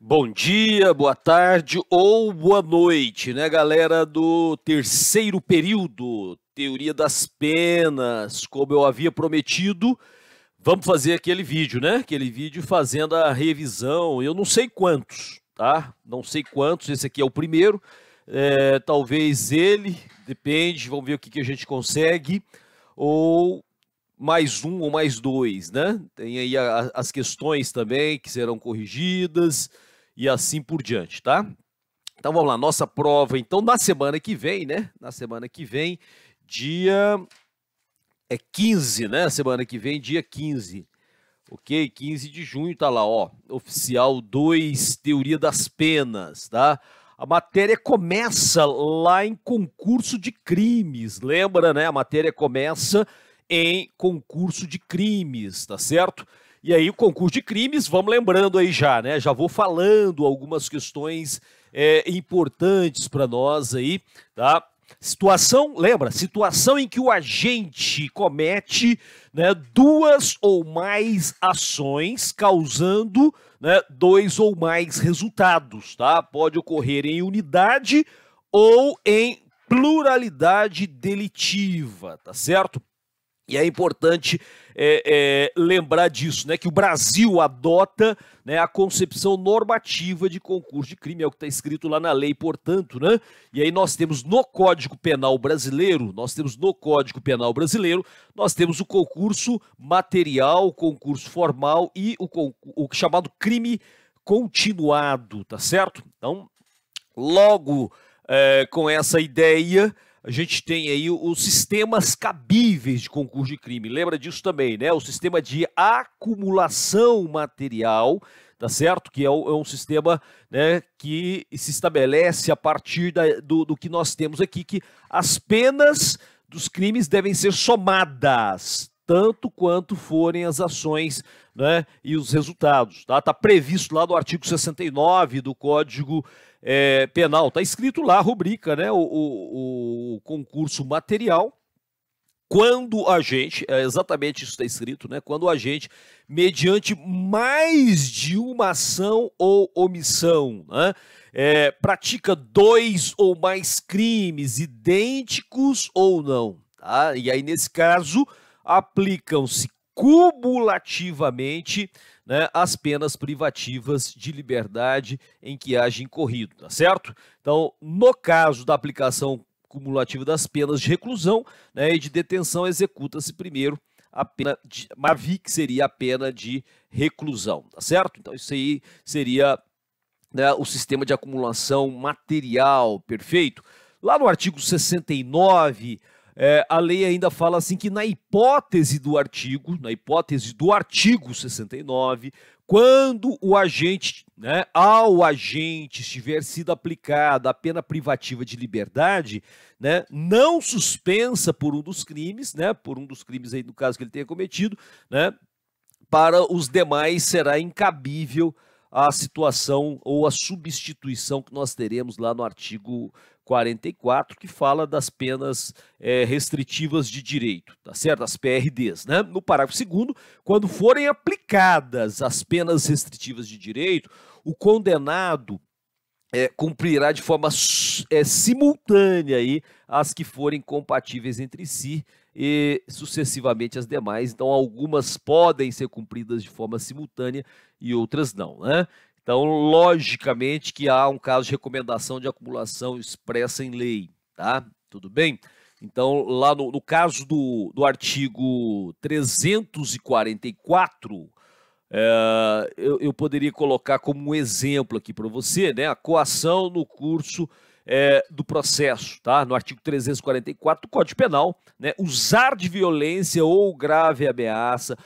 Bom dia, boa tarde ou boa noite, né, galera do terceiro período, teoria das penas. Como eu havia prometido, vamos fazer aquele vídeo, né? Aquele vídeo fazendo a revisão. Eu não sei quantos, tá? Não sei quantos, esse aqui é o primeiro. Talvez ele, depende, vamos ver o que a gente consegue. Ou mais um ou mais dois, né? Tem aí as questões também que serão corrigidas e assim por diante, tá? Então vamos lá, nossa prova, então, na semana que vem, né? Na semana que vem, dia 15, né? Semana que vem, dia 15. Ok? 15 de junho, tá lá, ó. Oficial 2, teoria das penas, tá? A matéria começa lá em concurso de crimes, lembra, né? A matéria começa em concurso de crimes, tá certo? E aí o concurso de crimes, vamos lembrando aí já, né? Já vou falando algumas questões importantes para nós aí, tá? Situação, lembra? Situação em que o agente comete, né, duas ou mais ações causando, né, dois ou mais resultados, tá? Pode ocorrer em unidade ou em pluralidade delitiva, tá certo? E é importante lembrar disso, né? Que o Brasil adota, né, a concepção normativa de concurso de crime, é o que está escrito lá na lei, portanto, né? E aí nós temos no Código Penal Brasileiro, nós temos o concurso material, o concurso formal e o chamado crime continuado, tá certo? Então, logo com essa ideia, a gente tem aí os sistemas cabíveis de concurso de crime. Lembra disso também, né? O sistema de acumulação material, tá certo? Que é um sistema, né, que se estabelece a partir do que nós temos aqui, que as penas dos crimes devem ser somadas, tanto quanto forem as ações, né, e os resultados. Tá previsto lá no artigo 69 do Código Penal. Está escrito lá, a rubrica, né, o concurso material. Quando a gente, exatamente isso está escrito, né? Quando a gente, mediante mais de uma ação ou omissão, né, pratica dois ou mais crimes idênticos ou não, tá? E aí, nesse caso, aplicam-se cumulativamente, né, as penas privativas de liberdade em que haja incorrido, tá certo? Então, no caso da aplicação cumulativa das penas de reclusão, né, e de detenção, executa-se primeiro a pena de MAVI, que seria a pena de reclusão, tá certo? Então isso aí seria, né, o sistema de acumulação material, perfeito? Lá no artigo 69, a lei ainda fala assim que na hipótese do artigo 69, quando o agente, né, ao agente estiver sido aplicada a pena privativa de liberdade, né, não suspensa por um dos crimes, né, aí no caso que ele tenha cometido, né, para os demais será incabível a situação ou a substituição que nós teremos lá no artigo 44, que fala das penas restritivas de direito, tá certo? As PRDs, né? No parágrafo 2º, quando forem aplicadas as penas restritivas de direito, o condenado cumprirá de forma simultânea aí as que forem compatíveis entre si e sucessivamente as demais. Então, algumas podem ser cumpridas de forma simultânea e outras não, né? Então, logicamente que há um caso de recomendação de acumulação expressa em lei, tá? Tudo bem? Então, lá no caso do artigo 344, eu poderia colocar como um exemplo aqui para você, né, a coação no curso do processo, tá? No artigo 344 do Código Penal, né, usar de violência ou grave ameaça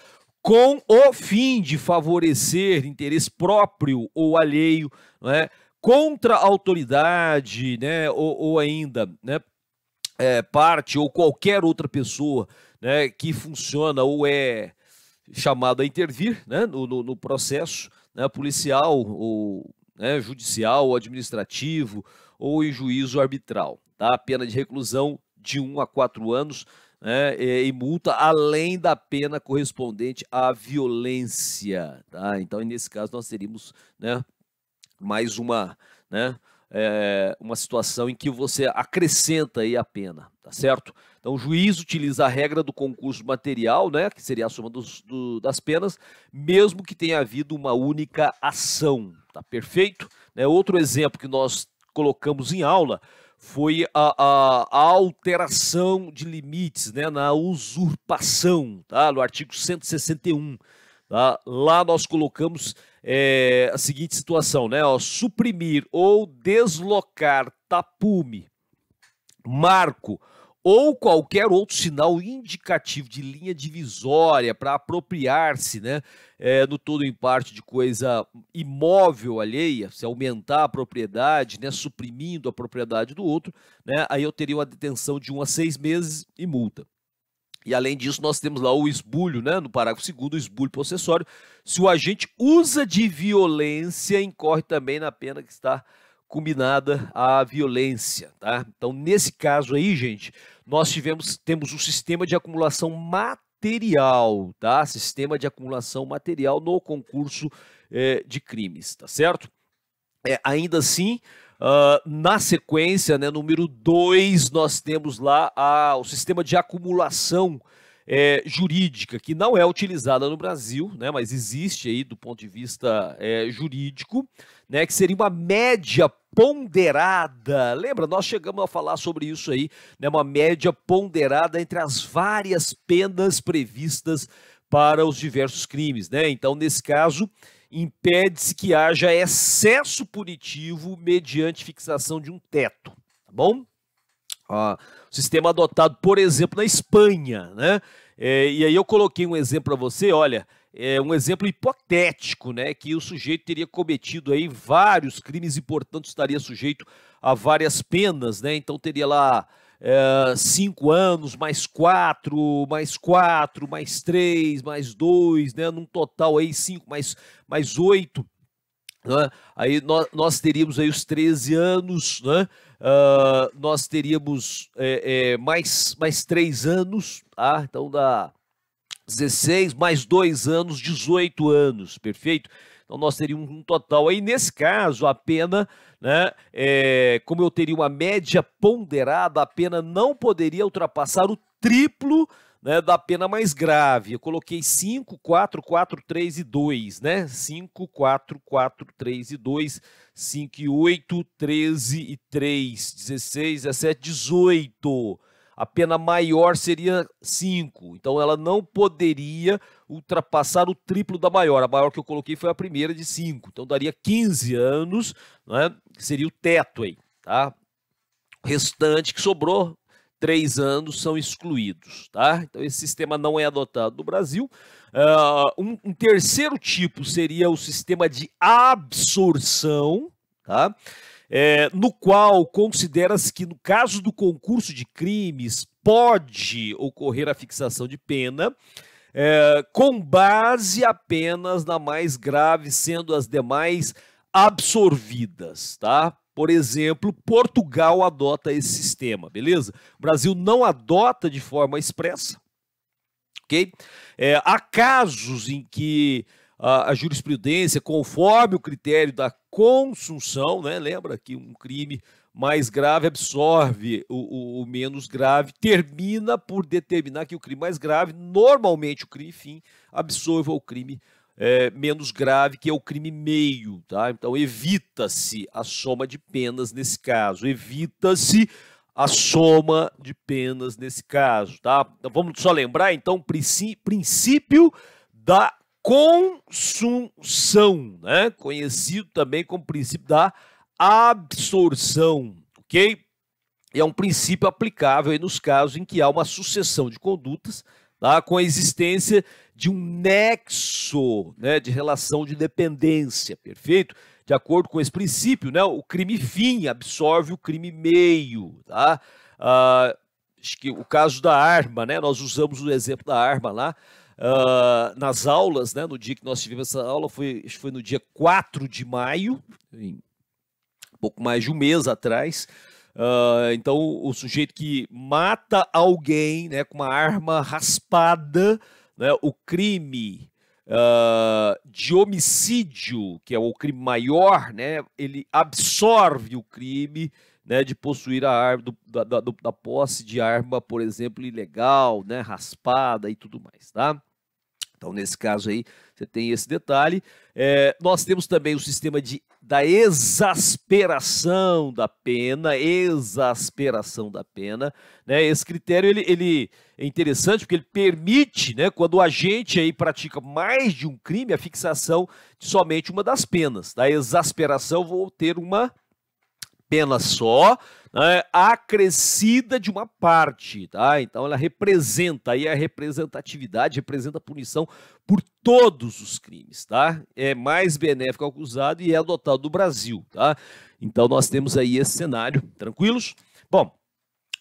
com o fim de favorecer interesse próprio ou alheio, né, contra a autoridade, né, ou ainda, né, parte ou qualquer outra pessoa, né, que funciona ou é chamado a intervir, né, no processo, né, policial ou, né, judicial ou administrativo ou em juízo arbitral, tá? Pena de reclusão de 1 a 4 anos, né, e multa além da pena correspondente à violência, tá? Então, nesse caso, nós teríamos, né, mais uma, né, uma situação em que você acrescenta aí a pena, tá certo? Então o juiz utiliza a regra do concurso material, né, que seria a soma das penas, mesmo que tenha havido uma única ação, tá perfeito? Outro exemplo que nós colocamos em aula foi a alteração de limites, né, na usurpação, tá? No artigo 161. Tá? Lá nós colocamos a seguinte situação, né? Suprimir ou deslocar tapume, marco ou qualquer outro sinal indicativo de linha divisória para apropriar-se, né, no todo ou em parte de coisa imóvel alheia, se aumentar a propriedade, né, suprimindo a propriedade do outro, né, aí eu teria uma detenção de 1 a 6 meses e multa. E além disso, nós temos lá o esbulho, né, no parágrafo 2º, o esbulho possessório. Se o agente usa de violência, incorre também na pena que está combinada à violência, tá? Então, nesse caso aí, gente, nós temos um sistema de acumulação material, tá? Sistema de acumulação material no concurso de crimes, tá certo? Ainda assim, na sequência, né, número 2, nós temos lá o sistema de acumulação jurídica, que não é utilizada no Brasil, né, mas existe aí do ponto de vista jurídico, né, que seria uma média ponderada. Lembra? Nós chegamos a falar sobre isso aí, né, uma média ponderada entre as várias penas previstas para os diversos crimes, né? Então, nesse caso, impede-se que haja excesso punitivo mediante fixação de um teto, tá bom? O sistema adotado, por exemplo, na Espanha, né? E aí eu coloquei um exemplo para você, olha, um exemplo hipotético, né? Que o sujeito teria cometido aí vários crimes e, portanto, estaria sujeito a várias penas, né? Então teria lá 5 anos, mais 4, mais 4, mais 3, mais 2, né? Num total aí 5 mais 8. Né? Aí nós teríamos aí os 13 anos, né? Nós teríamos mais 3 anos, tá? Então dá 16, mais 2 anos, 18 anos, perfeito? Então nós teríamos um total aí, nesse caso, a pena, né, como eu teria uma média ponderada, a pena não poderia ultrapassar o triplo, né, da pena mais grave. Eu coloquei 5, 4, 4, 3 e 2, né? 5, 4, 4, 3 e 2, 5 e 8, 13 e 3, 16, 17, 18. A pena maior seria 5, então ela não poderia ultrapassar o triplo da maior. A maior que eu coloquei foi a primeira de 5, então daria 15 anos, né, que seria o teto aí, tá? O restante que sobrou, 3 anos, são excluídos, tá? Então esse sistema não é adotado no Brasil. Um terceiro tipo seria o sistema de absorção, tá? No qual considera-se que no caso do concurso de crimes pode ocorrer a fixação de pena com base apenas na mais grave, sendo as demais absorvidas, tá? Por exemplo, Portugal adota esse sistema, beleza? O Brasil não adota de forma expressa, ok? Há casos em que a jurisprudência, conforme o critério da consunção, né? Lembra que um crime mais grave absorve o menos grave, termina por determinar que o crime mais grave, normalmente o crime fim, absorva o crime menos grave, que é o crime meio, tá? Então evita-se a soma de penas nesse caso, evita-se a soma de penas nesse caso, tá? Então, vamos só lembrar, então, princípio da consunção, né? Conhecido também como princípio da absorção, ok? E é um princípio aplicável aí nos casos em que há uma sucessão de condutas, tá? Com a existência de um nexo, né, de relação de dependência, perfeito? De acordo com esse princípio, né, o crime fim absorve o crime meio, tá? Acho que o caso da arma, né, nós usamos o exemplo da arma lá, nas aulas, né, no dia que nós tivemos essa aula, acho que foi no dia 4 de maio, um pouco mais de um mês atrás. Então, o sujeito que mata alguém, né, com uma arma raspada, né, o crime de homicídio, que é o crime maior, né, ele absorve o crime, né, de possuir a arma, da posse de arma, por exemplo, ilegal, né, raspada e tudo mais, tá? Então, nesse caso aí, você tem esse detalhe. Nós temos também o sistema da exasperação da pena, né? Esse critério, ele é interessante porque ele permite, né, quando o agente aí pratica mais de um crime, a fixação de somente uma das penas. Da exasperação, vou ter uma pena só, né, acrescida de uma parte, tá? Então ela representa, aí a representatividade, representa a punição por todos os crimes, tá? É mais benéfico ao acusado e é adotado no Brasil, tá? Então nós temos aí esse cenário, tranquilos? Bom,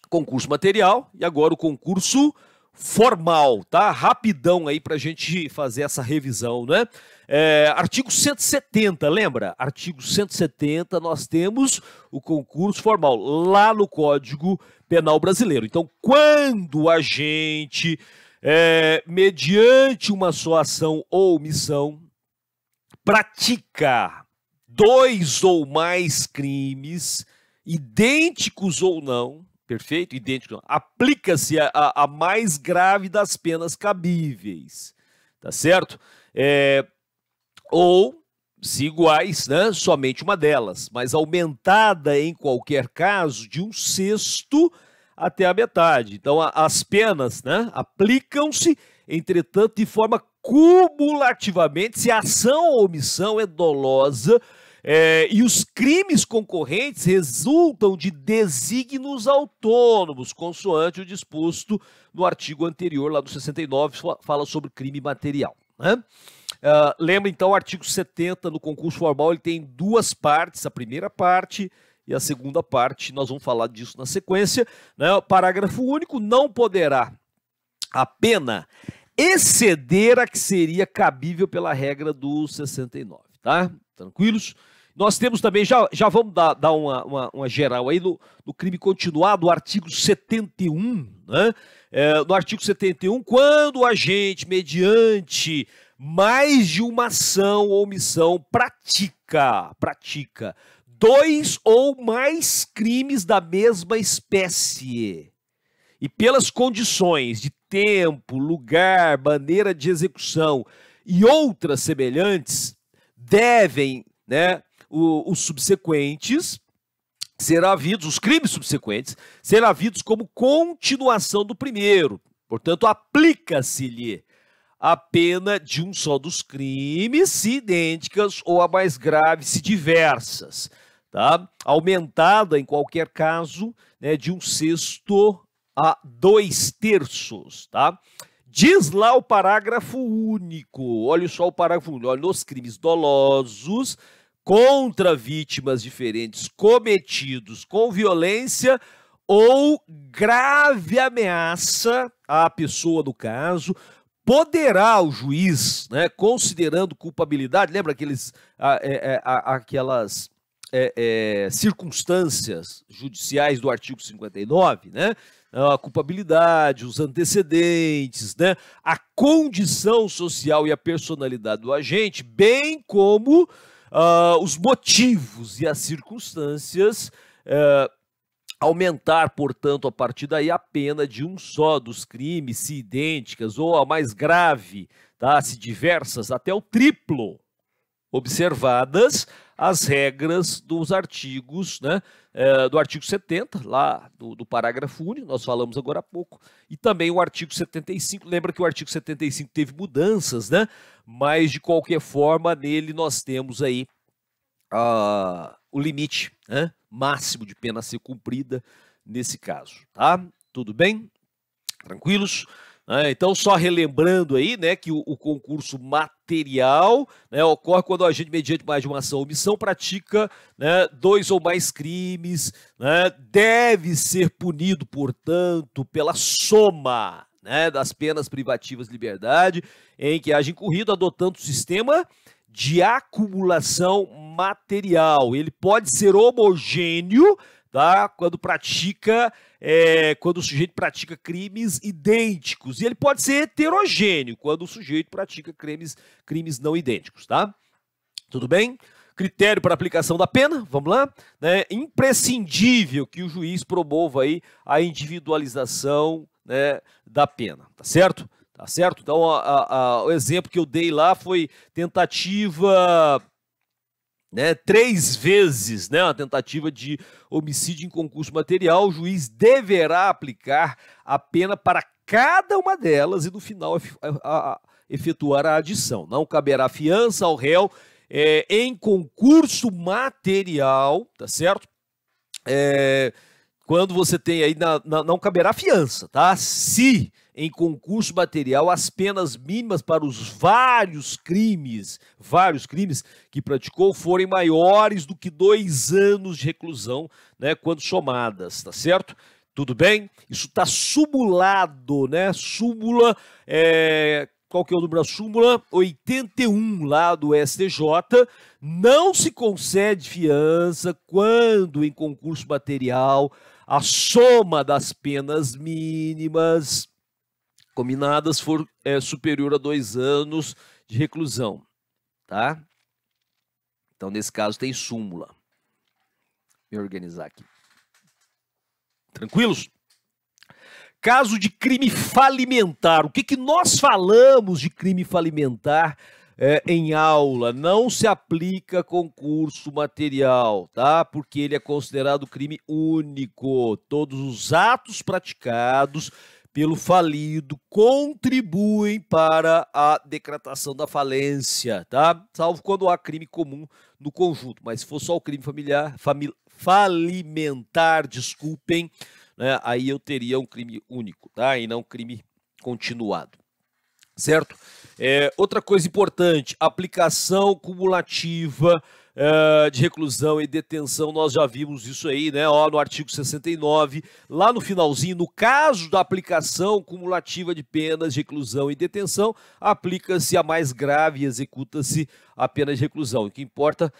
concurso material e agora o concurso formal, tá? Rapidão aí pra gente fazer essa revisão, né? Artigo 170, lembra? Artigo 170, nós temos o concurso formal lá no Código Penal Brasileiro. Então, quando a gente, mediante uma só ação ou omissão, pratica 2 ou mais crimes, idênticos ou não, perfeito? Idêntico. Aplica-se a mais grave das penas cabíveis, tá certo? Ou, se iguais, né, somente uma delas, mas aumentada em qualquer caso de 1/6 até a metade. Então, as penas, né, aplicam-se, entretanto, de forma cumulativamente, se a ação ou omissão é dolosa, e os crimes concorrentes resultam de desígnios autônomos, consoante o disposto no artigo anterior, lá do 69, fala sobre crime material, né? Lembra, então, o artigo 70 no concurso formal, ele tem 2 partes, a primeira parte e a segunda parte, nós vamos falar disso na sequência, né? O parágrafo único, não poderá a pena exceder a que seria cabível pela regra do 69, tá? Tranquilos? Nós temos também, já vamos dar uma geral aí no crime continuado, o artigo 71, né? No artigo 71, quando o agente, mediante mais de uma ação ou omissão, pratica 2 ou mais crimes da mesma espécie, e pelas condições de tempo, lugar, maneira de execução e outras semelhantes, devem, né, os subsequentes serão havidos, os crimes subsequentes, serão havidos como continuação do primeiro. Portanto, aplica-se-lhe a pena de um só dos crimes, se idênticas ou a mais grave, se diversas, tá? Aumentada, em qualquer caso, né, de 1/6 a 2/3, tá? Diz lá o parágrafo único, olha só o parágrafo único, olha, nos crimes dolosos contra vítimas diferentes cometidos com violência ou grave ameaça à pessoa do caso, poderá o juiz, né, considerando culpabilidade, lembra aquelas circunstâncias judiciais do artigo 59, né? A culpabilidade, os antecedentes, né? A condição social e a personalidade do agente, bem como os motivos e as circunstâncias, aumentar, portanto, a partir daí a pena de um só dos crimes, se idênticas, ou a mais grave, tá? Se diversas, até o triplo, observadas as regras dos artigos, né, do artigo 70, lá do parágrafo único, nós falamos agora há pouco, e também o artigo 75, lembra que o artigo 75 teve mudanças, né, mas de qualquer forma nele nós temos aí o limite, né, máximo de pena a ser cumprida nesse caso, tá? Tudo bem? Tranquilos? Então, só relembrando aí, né, que o concurso material, né, ocorre quando o agente, mediante mais de uma ação ou omissão, pratica, né, 2 ou mais crimes, né, deve ser punido, portanto, pela soma, né, das penas privativas de liberdade em que haja incorrido, adotando o sistema de acumulação material. Ele pode ser homogêneo, tá? Quando o sujeito pratica crimes idênticos. E ele pode ser heterogêneo, quando o sujeito pratica crimes não idênticos, tá? Tudo bem? Critério para aplicação da pena, vamos lá? Né? Imprescindível que o juiz promova aí a individualização, né, da pena, tá certo? Tá certo? Então, o exemplo que eu dei lá foi tentativa, né, 3 vezes, né, uma tentativa de homicídio em concurso material. O juiz deverá aplicar a pena para cada uma delas e no final efetuar a adição. Não caberá fiança ao réu em concurso material, tá certo? Quando você tem aí, não caberá fiança, tá? Se em concurso material as penas mínimas para os vários crimes que praticou forem maiores do que 2 anos de reclusão, né, quando somadas, tá certo? Tudo bem? Isso está sumulado, né? Súmula, qual que é o número da súmula? 81 lá do STJ. Não se concede fiança quando em concurso material a soma das penas mínimas combinadas for superior a 2 anos de reclusão, tá? Então, nesse caso, tem súmula. Vou me organizar aqui. Tranquilos? Caso de crime falimentar. O que nós falamos de crime falimentar em aula? Não se aplica concurso material, tá? Porque ele é considerado crime único. Todos os atos praticados pelo falido contribuem para a decretação da falência, tá? Salvo quando há crime comum no conjunto. Mas se for só o crime falimentar, desculpem, né, aí eu teria um crime único, tá? E não um crime continuado, certo? Outra coisa importante, aplicação cumulativa de reclusão e detenção. Nós já vimos isso aí, né? Ó, no artigo 69, lá no finalzinho, no caso da aplicação cumulativa de penas de reclusão e detenção, aplica-se a mais grave e executa-se a pena de reclusão. O que importa,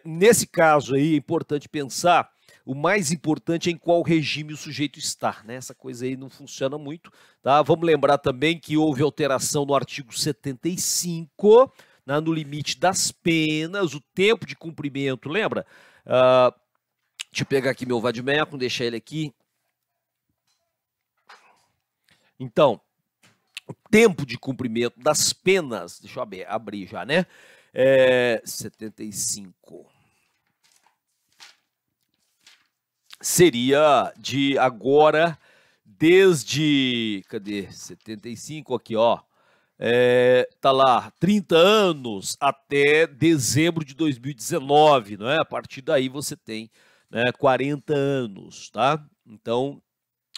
nesse caso aí, é importante pensar. O mais importante é em qual regime o sujeito está, né? Essa coisa aí não funciona muito, tá? Vamos lembrar também que houve alteração no artigo 75, né, no limite das penas, o tempo de cumprimento, lembra? Deixa eu pegar aqui meu vadimeco, deixar ele aqui. Então, o tempo de cumprimento das penas, deixa eu abrir já, né? 75... seria de agora, desde, cadê? 75 aqui, ó. Tá lá, 30 anos até dezembro de 2019, não é? A partir daí você tem, né, 40 anos, tá? Então,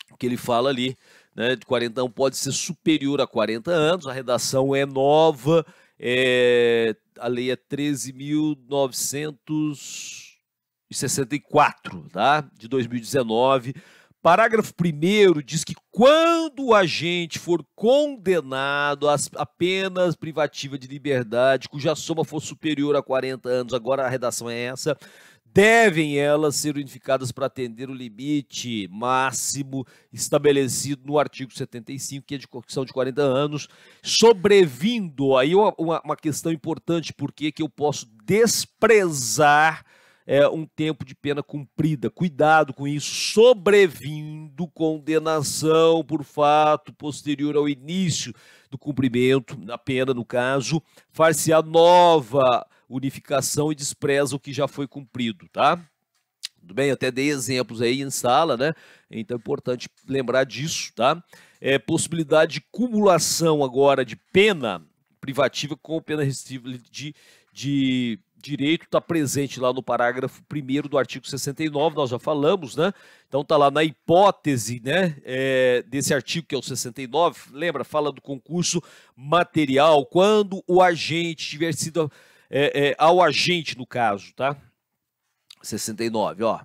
o que ele fala ali, né, de 40 anos pode ser superior a 40 anos, a redação é nova, a lei é 13.964, tá? De 2019. Parágrafo 1º diz que quando o agente for condenado a penas privativas de liberdade, cuja soma for superior a 40 anos, agora a redação é essa, devem elas ser unificadas para atender o limite máximo estabelecido no artigo 75, que são de 40 anos, sobrevindo, aí uma questão importante, porque que eu posso desprezar um tempo de pena cumprida. Cuidado com isso. Sobrevindo condenação por fato posterior ao início do cumprimento da pena, no caso, far-se-á nova unificação e despreza o que já foi cumprido, tá? Tudo bem? Eu até dei exemplos aí em sala, né? Então é importante lembrar disso, tá? Possibilidade de cumulação agora de pena privativa com pena restritiva de direito está presente lá no parágrafo 1º do artigo 69, nós já falamos, né? Então está lá na hipótese, né, desse artigo que é o 69, lembra? Fala do concurso material, quando o agente tiver sido, ao agente no caso, tá? 69, ó.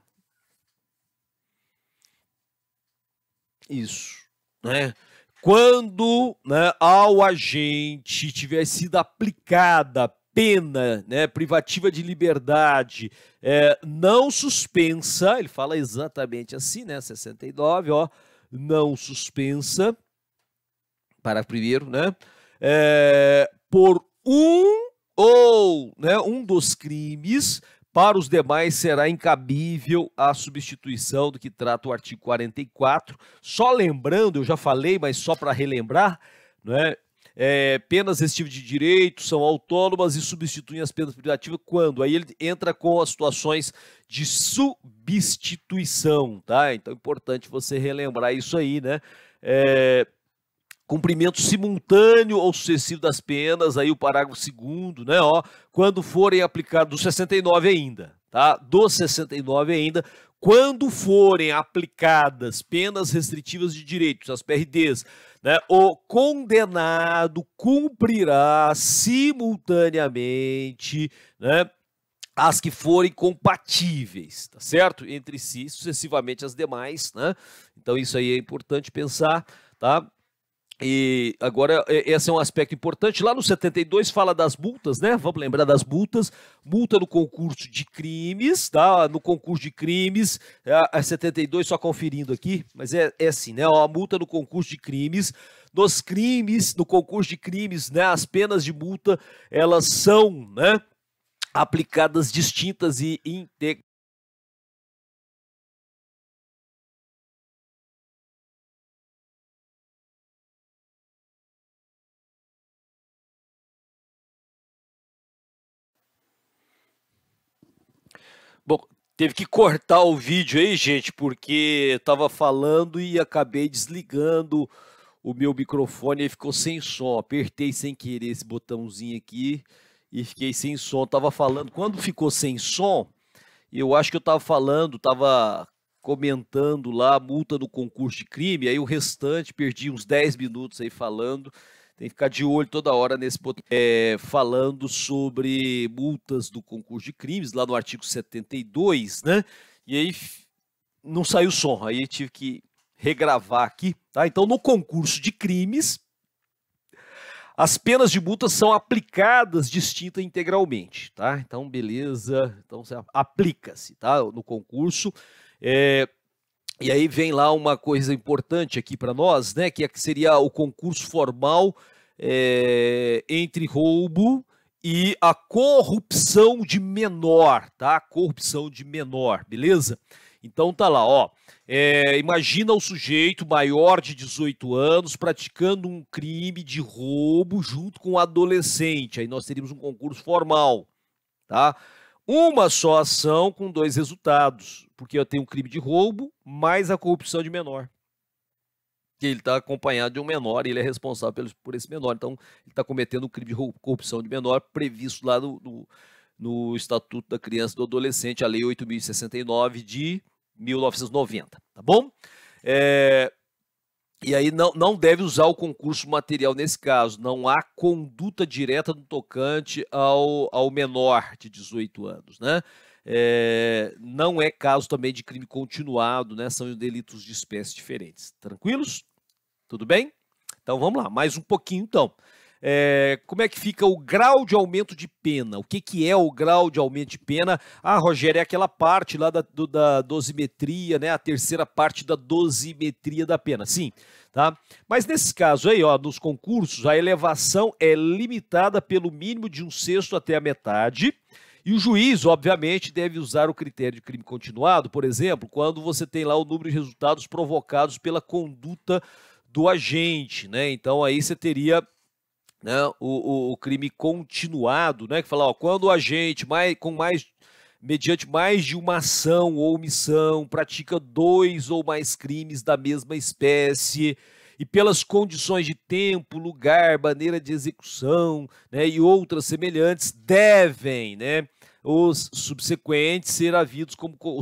Isso, né? Quando, né, ao agente tiver sido aplicada pena, né, privativa de liberdade, não suspensa, ele fala exatamente assim, né, 69, ó, não suspensa, parágrafo primeiro, né, por um dos crimes, para os demais será incabível a substituição do que trata o artigo 44. Só lembrando, eu já falei, mas só para relembrar, né, penas restritivas de direito são autônomas e substituem as penas privativas quando? Aí ele entra com as situações de substituição, tá? Então é importante você relembrar isso aí, né? Cumprimento simultâneo ou sucessivo das penas, aí o parágrafo 2º, né, ó, quando forem aplicados, do 69 ainda, tá? Do 69 ainda, quando forem aplicadas penas restritivas de direitos, as PRDs, né, o condenado cumprirá simultaneamente, né, as que forem compatíveis, tá certo? Entre si, sucessivamente as demais, né? Então isso aí é importante pensar, tá? E agora, esse é um aspecto importante. Lá no 72 fala das multas, né? Vamos lembrar das multas. Multa no concurso de crimes, tá? No concurso de crimes, a 72, só conferindo aqui, mas é assim, né? Ó, a multa no concurso de crimes. Nos crimes, no concurso de crimes, né? As penas de multa, elas são, né, aplicadas distintas e integradas. Bom, teve que cortar o vídeo aí, gente, porque estava falando e acabei desligando o meu microfone e ficou sem som. Apertei sem querer esse botãozinho aqui e fiquei sem som. Tava falando, quando ficou sem som, eu acho que eu tava falando, tava comentando lá a multa do concurso de crime, aí o restante, perdi uns 10 minutos aí falando. Tem que ficar de olho toda hora nesse botão. Falando sobre multas do concurso de crimes, lá no artigo 72, né? E aí não saiu som, aí tive que regravar aqui, tá? Então, no concurso de crimes, as penas de multa são aplicadas distinta integralmente, tá? Então, beleza, então aplica-se, tá? No concurso. E aí vem lá uma coisa importante aqui para nós, né? Que seria o concurso formal entre roubo e a corrupção de menor, tá? Corrupção de menor, beleza? Então tá lá, ó. Imagina o sujeito maior de 18 anos praticando um crime de roubo junto com um adolescente. Aí nós teríamos um concurso formal, tá? Uma só ação com 2 resultados, porque eu tenho um crime de roubo mais a corrupção de menor. Que ele está acompanhado de um menor e ele é responsável por esse menor. Então, ele está cometendo um crime de corrupção de menor previsto lá no Estatuto da Criança e do Adolescente, a Lei 8.069 de 1990, tá bom? E aí não deve usar o concurso material nesse caso, não há conduta direta no tocante ao menor de 18 anos, né? Não é caso também de crime continuado, né? São delitos de espécies diferentes. Tranquilos? Tudo bem? Então vamos lá, mais um pouquinho então. Como é que fica o grau de aumento de pena? O que é o grau de aumento de pena? Ah, Rogério, é aquela parte lá da dosimetria, né? A terceira parte da dosimetria da pena. Sim, tá? Mas nesse caso aí, ó, nos concursos, a elevação é limitada pelo mínimo de 1/6 até a metade. E o juiz, obviamente, deve usar o critério de crime continuado, por exemplo, quando você tem lá o número de resultados provocados pela conduta do agente, né? Então aí você teria, né, o crime continuado, né, que fala, ó, quando o agente mediante mais de uma ação ou omissão pratica 2 ou mais crimes da mesma espécie e pelas condições de tempo, lugar, maneira de execução, né, e outras semelhantes, devem, né, os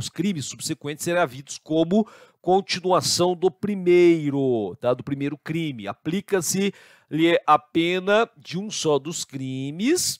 crimes subsequentes serem havidos como continuação do primeiro, tá? Do primeiro crime. Aplica-se a pena de um só dos crimes,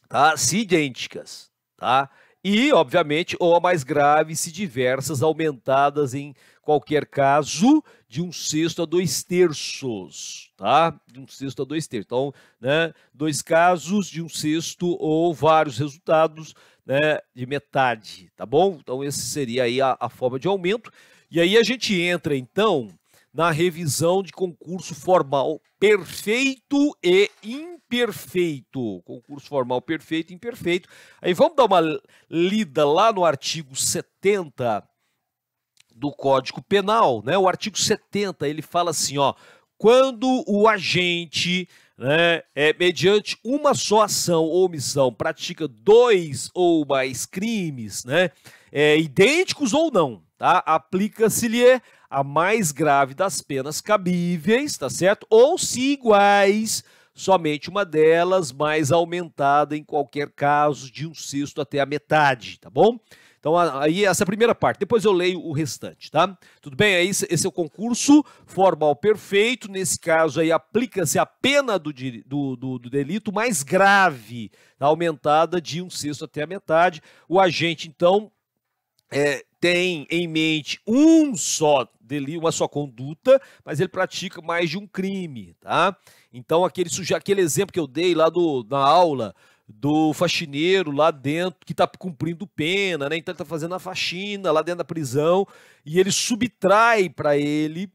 tá? Se idênticas, tá? E, obviamente, ou a mais grave se diversas, aumentadas em qualquer caso de 1/6 a 2/3, tá? De 1/6 a 2/3. Então, né, 2 casos de 1/6 ou vários resultados, né, de metade, tá bom? Então, esse seria aí a forma de aumento. E aí a gente entra, então, na revisão de concurso formal perfeito e imperfeito. Concurso formal perfeito e imperfeito. Aí vamos dar uma lida lá no artigo 70 do Código Penal, né? O artigo 70, ele fala assim, ó, quando o agente, né, mediante uma só ação ou omissão, pratica 2 ou mais crimes, né, idênticos ou não, tá? Aplica-se-lhe a mais grave das penas cabíveis, tá certo? Ou se iguais, somente uma delas, mais aumentada em qualquer caso de 1/6 até a metade, tá bom? Então, aí essa é a primeira parte, depois eu leio o restante, tá? Tudo bem? Aí esse é o concurso formal perfeito, nesse caso aí aplica-se a pena do delito mais grave, tá? Aumentada de 1/6 até a metade. O agente, então, tem em mente uma só conduta, mas ele pratica mais de um crime, tá? Então, aquele exemplo que eu dei lá na aula do faxineiro lá dentro, que está cumprindo pena, né? Então ele está fazendo a faxina lá dentro da prisão e ele subtrai para ele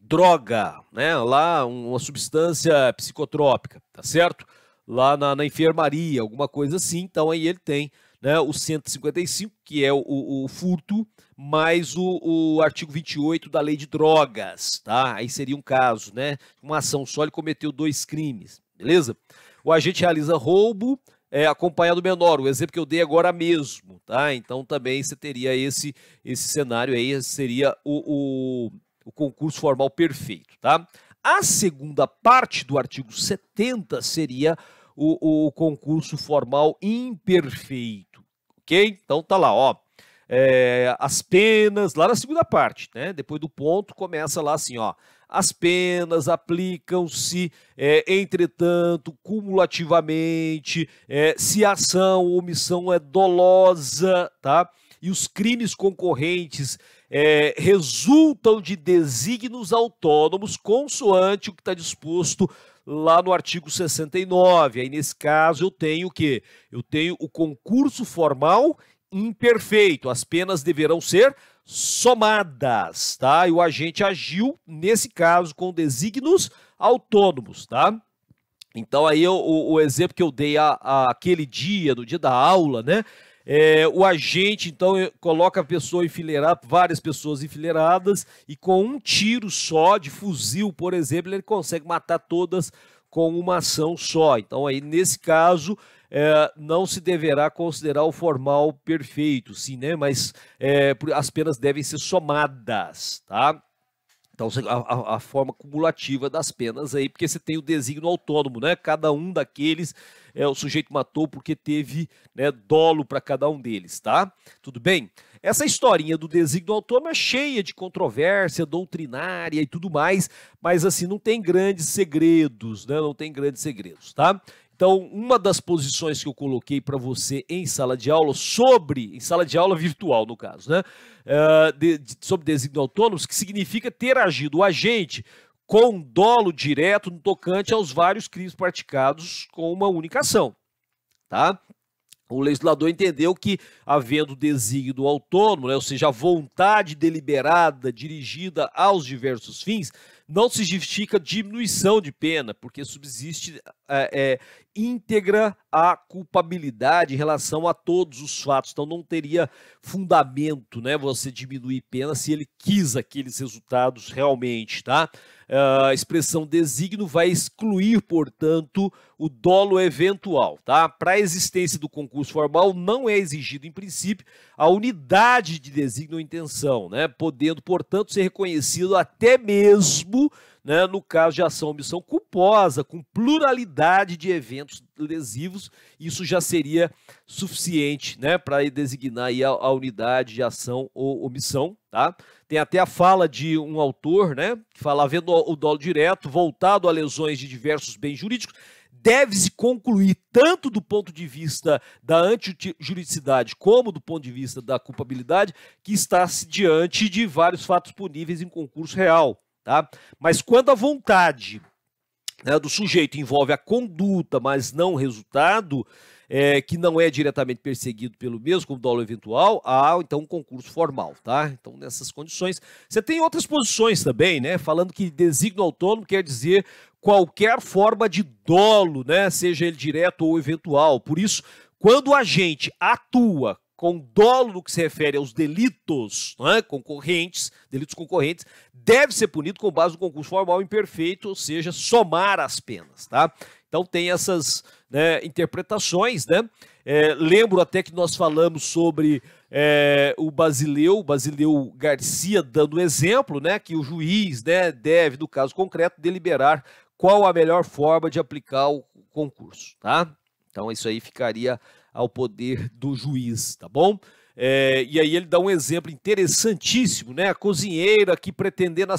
droga, né? Lá uma substância psicotrópica, tá certo? Lá na enfermaria, alguma coisa assim. Então aí ele tem, né, o 155, que é o furto, mais o artigo 28 da lei de drogas, tá? Aí seria um caso, né? Uma ação só, ele cometeu 2 crimes, beleza? O agente realiza roubo acompanhado do menor, o exemplo que eu dei agora mesmo, tá? Então também você teria esse cenário aí, seria o concurso formal perfeito, tá? A segunda parte do artigo 70 seria o concurso formal imperfeito, ok? Então tá lá, ó, as penas, lá na segunda parte, né? Depois do ponto, começa lá assim, ó. As penas aplicam-se, entretanto, cumulativamente, se a ação ou omissão é dolosa, tá? E os crimes concorrentes resultam de desígnios autônomos, consoante o que está disposto lá no artigo 69. Aí, nesse caso, eu tenho o quê? Eu tenho o concurso formal imperfeito. As penas deverão ser somadas, tá? E o agente agiu, nesse caso, com desígnios autônomos, tá? Então, aí o exemplo que eu dei aquele dia, no dia da aula, né? O agente, então, coloca a pessoa enfileirada, várias pessoas enfileiradas, e com um tiro só de fuzil, por exemplo, ele consegue matar todas com uma ação só. Então, aí, nesse caso, não se deverá considerar o formal perfeito, sim, né? Mas as penas devem ser somadas, tá? Então, a forma cumulativa das penas aí, porque você tem o desígnio autônomo, né? Cada um daqueles, o sujeito matou porque teve, né, dolo para cada um deles, tá? Tudo bem? Essa historinha do desígnio autônomo é cheia de controvérsia doutrinária e tudo mais, mas assim, não tem grandes segredos, né? Não tem grandes segredos, tá? Então, uma das posições que eu coloquei para você em sala de aula, em sala de aula virtual, no caso, né? Sobre desígnio autônomo, que significa ter agido o agente com dolo direto no tocante aos vários crimes praticados com uma única ação, tá? O legislador entendeu que, havendo desígnio autônomo, né, ou seja, a vontade deliberada dirigida aos diversos fins, não se justifica diminuição de pena, porque subsiste íntegra a culpabilidade em relação a todos os fatos. Então não teria fundamento, né, você diminuir pena se ele quis aqueles resultados realmente, tá? A expressão desígnio vai excluir, portanto, o dolo eventual, tá? Para a existência do concurso formal, não é exigido, em princípio, a unidade de desígnio ou intenção, né? Podendo, portanto, ser reconhecido até mesmo, né, no caso de ação ou omissão culposa, com pluralidade de eventos lesivos. Isso já seria suficiente, né, para designar aí a unidade de ação ou omissão, tá? Tem até a fala de um autor, né, que fala, havendo o dolo direto voltado a lesões de diversos bens jurídicos, deve-se concluir, tanto do ponto de vista da antijuridicidade como do ponto de vista da culpabilidade, que está-se diante de vários fatos puníveis em concurso real. Tá? Mas quando a vontade, né, do sujeito envolve a conduta, mas não o resultado, que não é diretamente perseguido pelo mesmo, como dolo eventual, há então um concurso formal, tá? Então, nessas condições. Você tem outras posições também, né? Falando que desígnio autônomo quer dizer qualquer forma de dolo, né? Seja ele direto ou eventual. Por isso, quando o agente atua com dolo no que se refere aos delitos, né, concorrentes, delitos concorrentes, deve ser punido com base no concurso formal imperfeito, ou seja, somar as penas, tá? Então tem essas, né, interpretações, né? Lembro até que nós falamos sobre o Basileu Garcia dando exemplo, né, que o juiz, né, deve, no caso concreto, deliberar qual a melhor forma de aplicar o concurso, tá? Então isso aí ficaria ao poder do juiz, tá bom? E aí ele dá um exemplo interessantíssimo, né? A cozinheira que pretendendo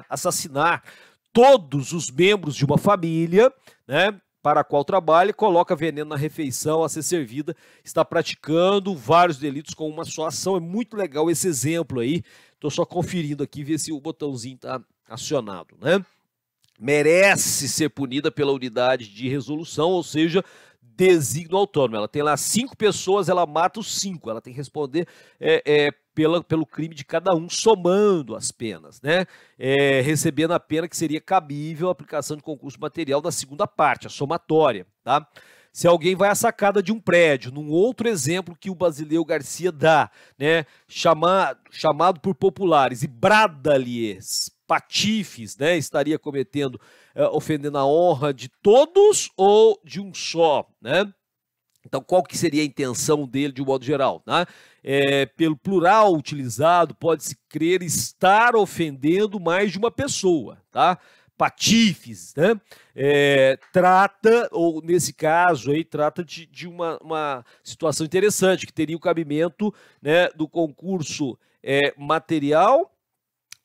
assassinar todos os membros de uma família, né, para a qual trabalha, coloca veneno na refeição a ser servida, está praticando vários delitos com uma só ação. É muito legal esse exemplo aí. Estou só conferindo aqui, ver se o botãozinho está acionado, né? Merece ser punida pela unidade de resolução, ou seja, desígnio autônomo. Ela tem lá 5 pessoas, ela mata os 5. Ela tem que responder pelo crime de cada um, somando as penas, né? Recebendo a pena que seria cabível a aplicação de concurso material na segunda parte, a somatória, tá? Se alguém vai à sacada de um prédio, num outro exemplo que o Basileu Garcia dá, né? Chamado por populares e brada-lhes patifes, né? Estaria cometendo, ofendendo a honra de todos ou de um só, né? Então, qual que seria a intenção dele de um modo geral, né? Pelo plural utilizado, pode-se crer estar ofendendo mais de uma pessoa, tá? Patifes, né? Trata, ou nesse caso aí, trata de uma situação interessante, que teria o cabimento, né, do concurso material,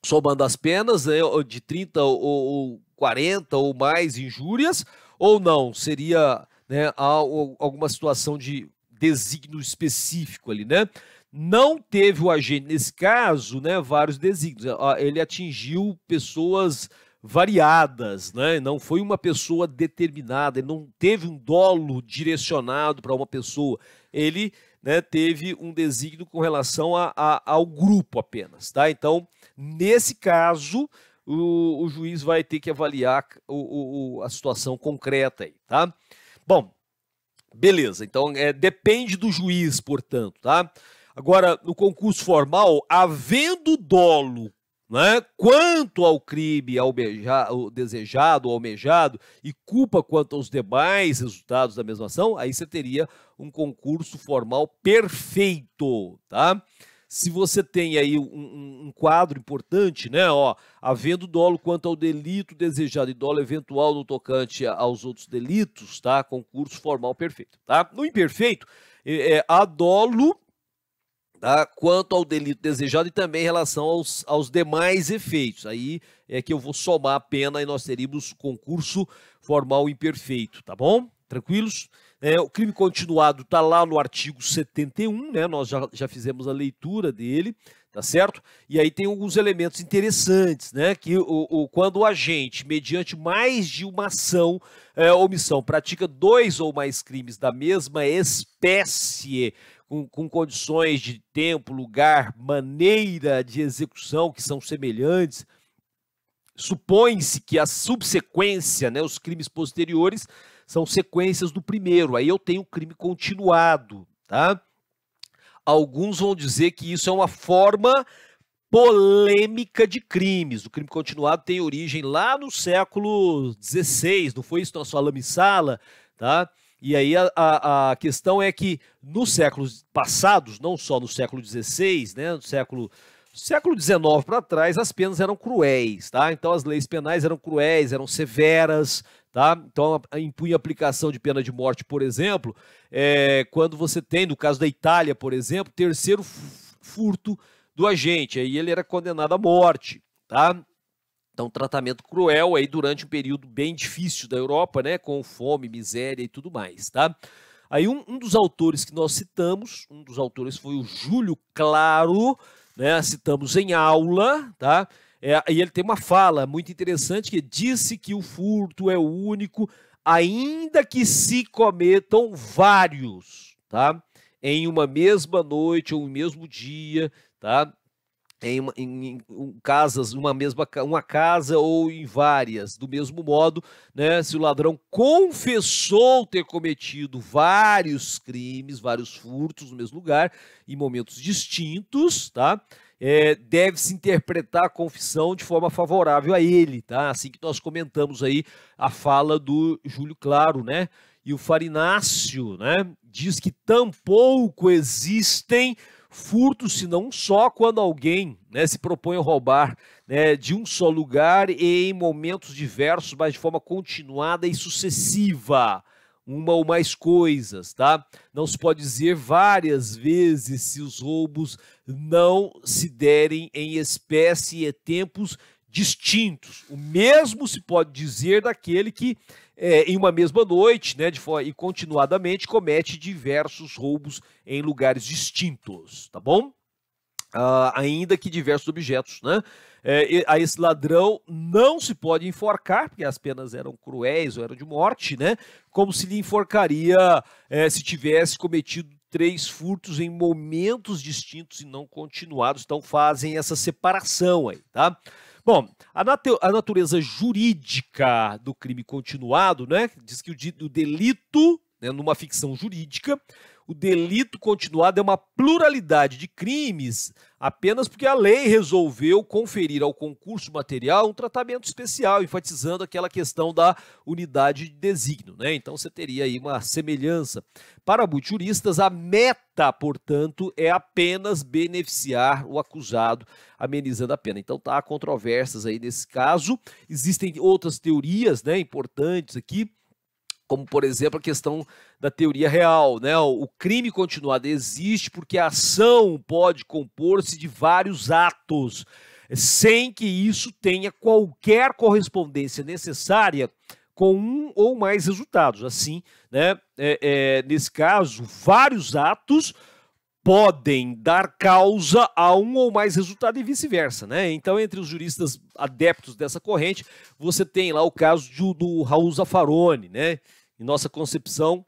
somando as penas, né, de 30 ou 40 ou mais injúrias, ou não, seria, né, alguma situação de desígnio específico ali, né? Não teve o agente, nesse caso, né, vários desígnios, ele atingiu pessoas variadas, né? Não foi uma pessoa determinada, ele não teve um dolo direcionado para uma pessoa, ele, né, teve um desígnio com relação ao grupo apenas, tá? Então, nesse caso, o juiz vai ter que avaliar a situação concreta aí, tá? Bom, beleza, então depende do juiz, portanto, tá? Agora, no concurso formal, havendo dolo, né, quanto ao crime desejado ou almejado e culpa quanto aos demais resultados da mesma ação, aí você teria um concurso formal perfeito, tá? Se você tem aí um quadro importante, né, havendo dolo quanto ao delito desejado e dolo eventual no tocante aos outros delitos, tá? Concurso formal perfeito, tá? No imperfeito, há dolo, tá, quanto ao delito desejado e também em relação aos demais efeitos. Aí é que eu vou somar a pena e nós teríamos concurso formal imperfeito, tá bom? Tranquilos? O crime continuado está lá no artigo 71, né? Nós já fizemos a leitura dele, tá certo? E aí tem alguns elementos interessantes, né? Que quando o agente, mediante mais de uma ação, omissão, pratica 2 ou mais crimes da mesma espécie, com condições de tempo, lugar, maneira de execução que são semelhantes, supõe-se que a subsequência, né, os crimes posteriores, são sequências do primeiro. Aí eu tenho crime continuado, tá? Alguns vão dizer que isso é uma forma polêmica de crimes. O crime continuado tem origem lá no século XVI, não foi isso que nós falamos em sala, tá? E aí a questão é que nos séculos passados, não só no século XVI, né, no século XIX para trás, as penas eram cruéis, tá? Então as leis penais eram cruéis, eram severas, tá? Então impunha a aplicação de pena de morte, por exemplo, quando você tem, no caso da Itália, por exemplo, terceiro furto do agente, aí ele era condenado à morte, tá? Então, tratamento cruel aí durante um período bem difícil da Europa, né, com fome, miséria e tudo mais, tá? Aí um dos autores que nós citamos, um dos autores foi o Júlio Claro, né, citamos em aula, tá? E ele tem uma fala muito interessante que disse que o furto é o único, ainda que se cometam vários, tá? Em uma mesma noite ou um mesmo dia, tá? Em casas, uma casa ou em várias, do mesmo modo, né, se o ladrão confessou ter cometido vários crimes, vários furtos no mesmo lugar, em momentos distintos, tá? Deve-se interpretar a confissão de forma favorável a ele, tá? Assim que nós comentamos aí a fala do Júlio Claro, né? E o Farinácio, né, diz que tampouco existem furtos, senão um só, quando alguém, né, se propõe a roubar, né, de um só lugar e em momentos diversos, mas de forma continuada e sucessiva, uma ou mais coisas, tá? Não se pode dizer várias vezes se os roubos não se derem em espécie e tempos distintos. O mesmo se pode dizer daquele que em uma mesma noite, né, e continuadamente comete diversos roubos em lugares distintos, tá bom? Ainda que diversos objetos, né? A esse ladrão não se pode enforcar, porque as penas eram cruéis ou eram de morte, né? Como se lhe enforcaria se tivesse cometido 3 furtos em momentos distintos e não continuados. Então fazem essa separação aí, tá? Bom, a natureza jurídica do crime continuado, né, diz que o delito, né, numa ficção jurídica, o delito continuado é uma pluralidade de crimes apenas porque a lei resolveu conferir ao concurso material um tratamento especial, enfatizando aquela questão da unidade de desígnio, né? Então você teria aí uma semelhança. Para muitos juristas, a meta, portanto, é apenas beneficiar o acusado, amenizando a pena. Então há controvérsias aí nesse caso. Existem outras teorias, né, importantes aqui, como, por exemplo, a questão da teoria real, né? O crime continuado existe porque a ação pode compor-se de vários atos, sem que isso tenha qualquer correspondência necessária com um ou mais resultados. Assim, né, nesse caso, vários atos podem dar causa a um ou mais resultados e vice-versa, né? Então, entre os juristas adeptos dessa corrente, você tem lá o caso do Raul Zaffaroni, né? Em nossa concepção,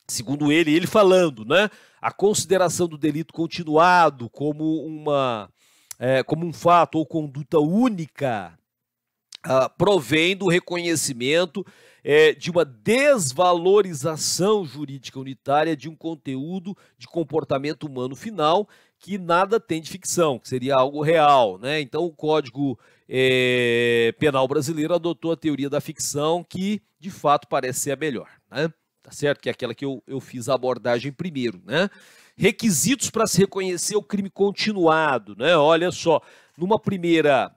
segundo ele falando, né, a consideração do delito continuado como um fato ou conduta única provém do reconhecimento de uma desvalorização jurídica unitária de um conteúdo de comportamento humano final que nada tem de ficção, que seria algo real, né? Então o Código Penal brasileiro adotou a teoria da ficção, que de fato parece ser a melhor, né? Tá certo? Que é aquela que eu fiz a abordagem primeiro, né? Requisitos para se reconhecer o crime continuado, né? Olha só, numa primeira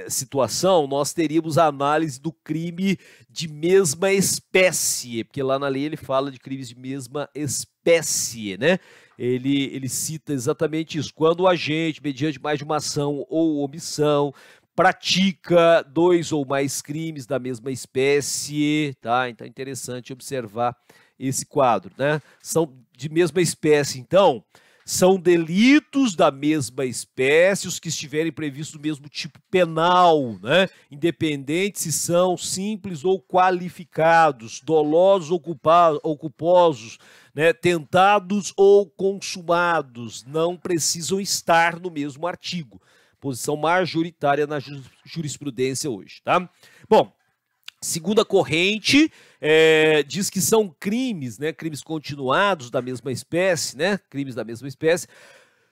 situação, nós teríamos a análise do crime de mesma espécie, porque lá na lei ele fala de crimes de mesma espécie, né? Ele cita exatamente isso. Quando o agente, mediante mais de uma ação ou omissão, pratica 2 ou mais crimes da mesma espécie, tá? Então é interessante observar esse quadro, né? São de mesma espécie, então, são delitos da mesma espécie os que estiverem previstos no mesmo tipo penal, né? Independente se são simples ou qualificados, dolosos ou culposos, né? Tentados ou consumados, não precisam estar no mesmo artigo. Posição majoritária na jurisprudência hoje, tá? Bom, segunda corrente diz que são crimes, né? Crimes continuados da mesma espécie, né? Crimes da mesma espécie.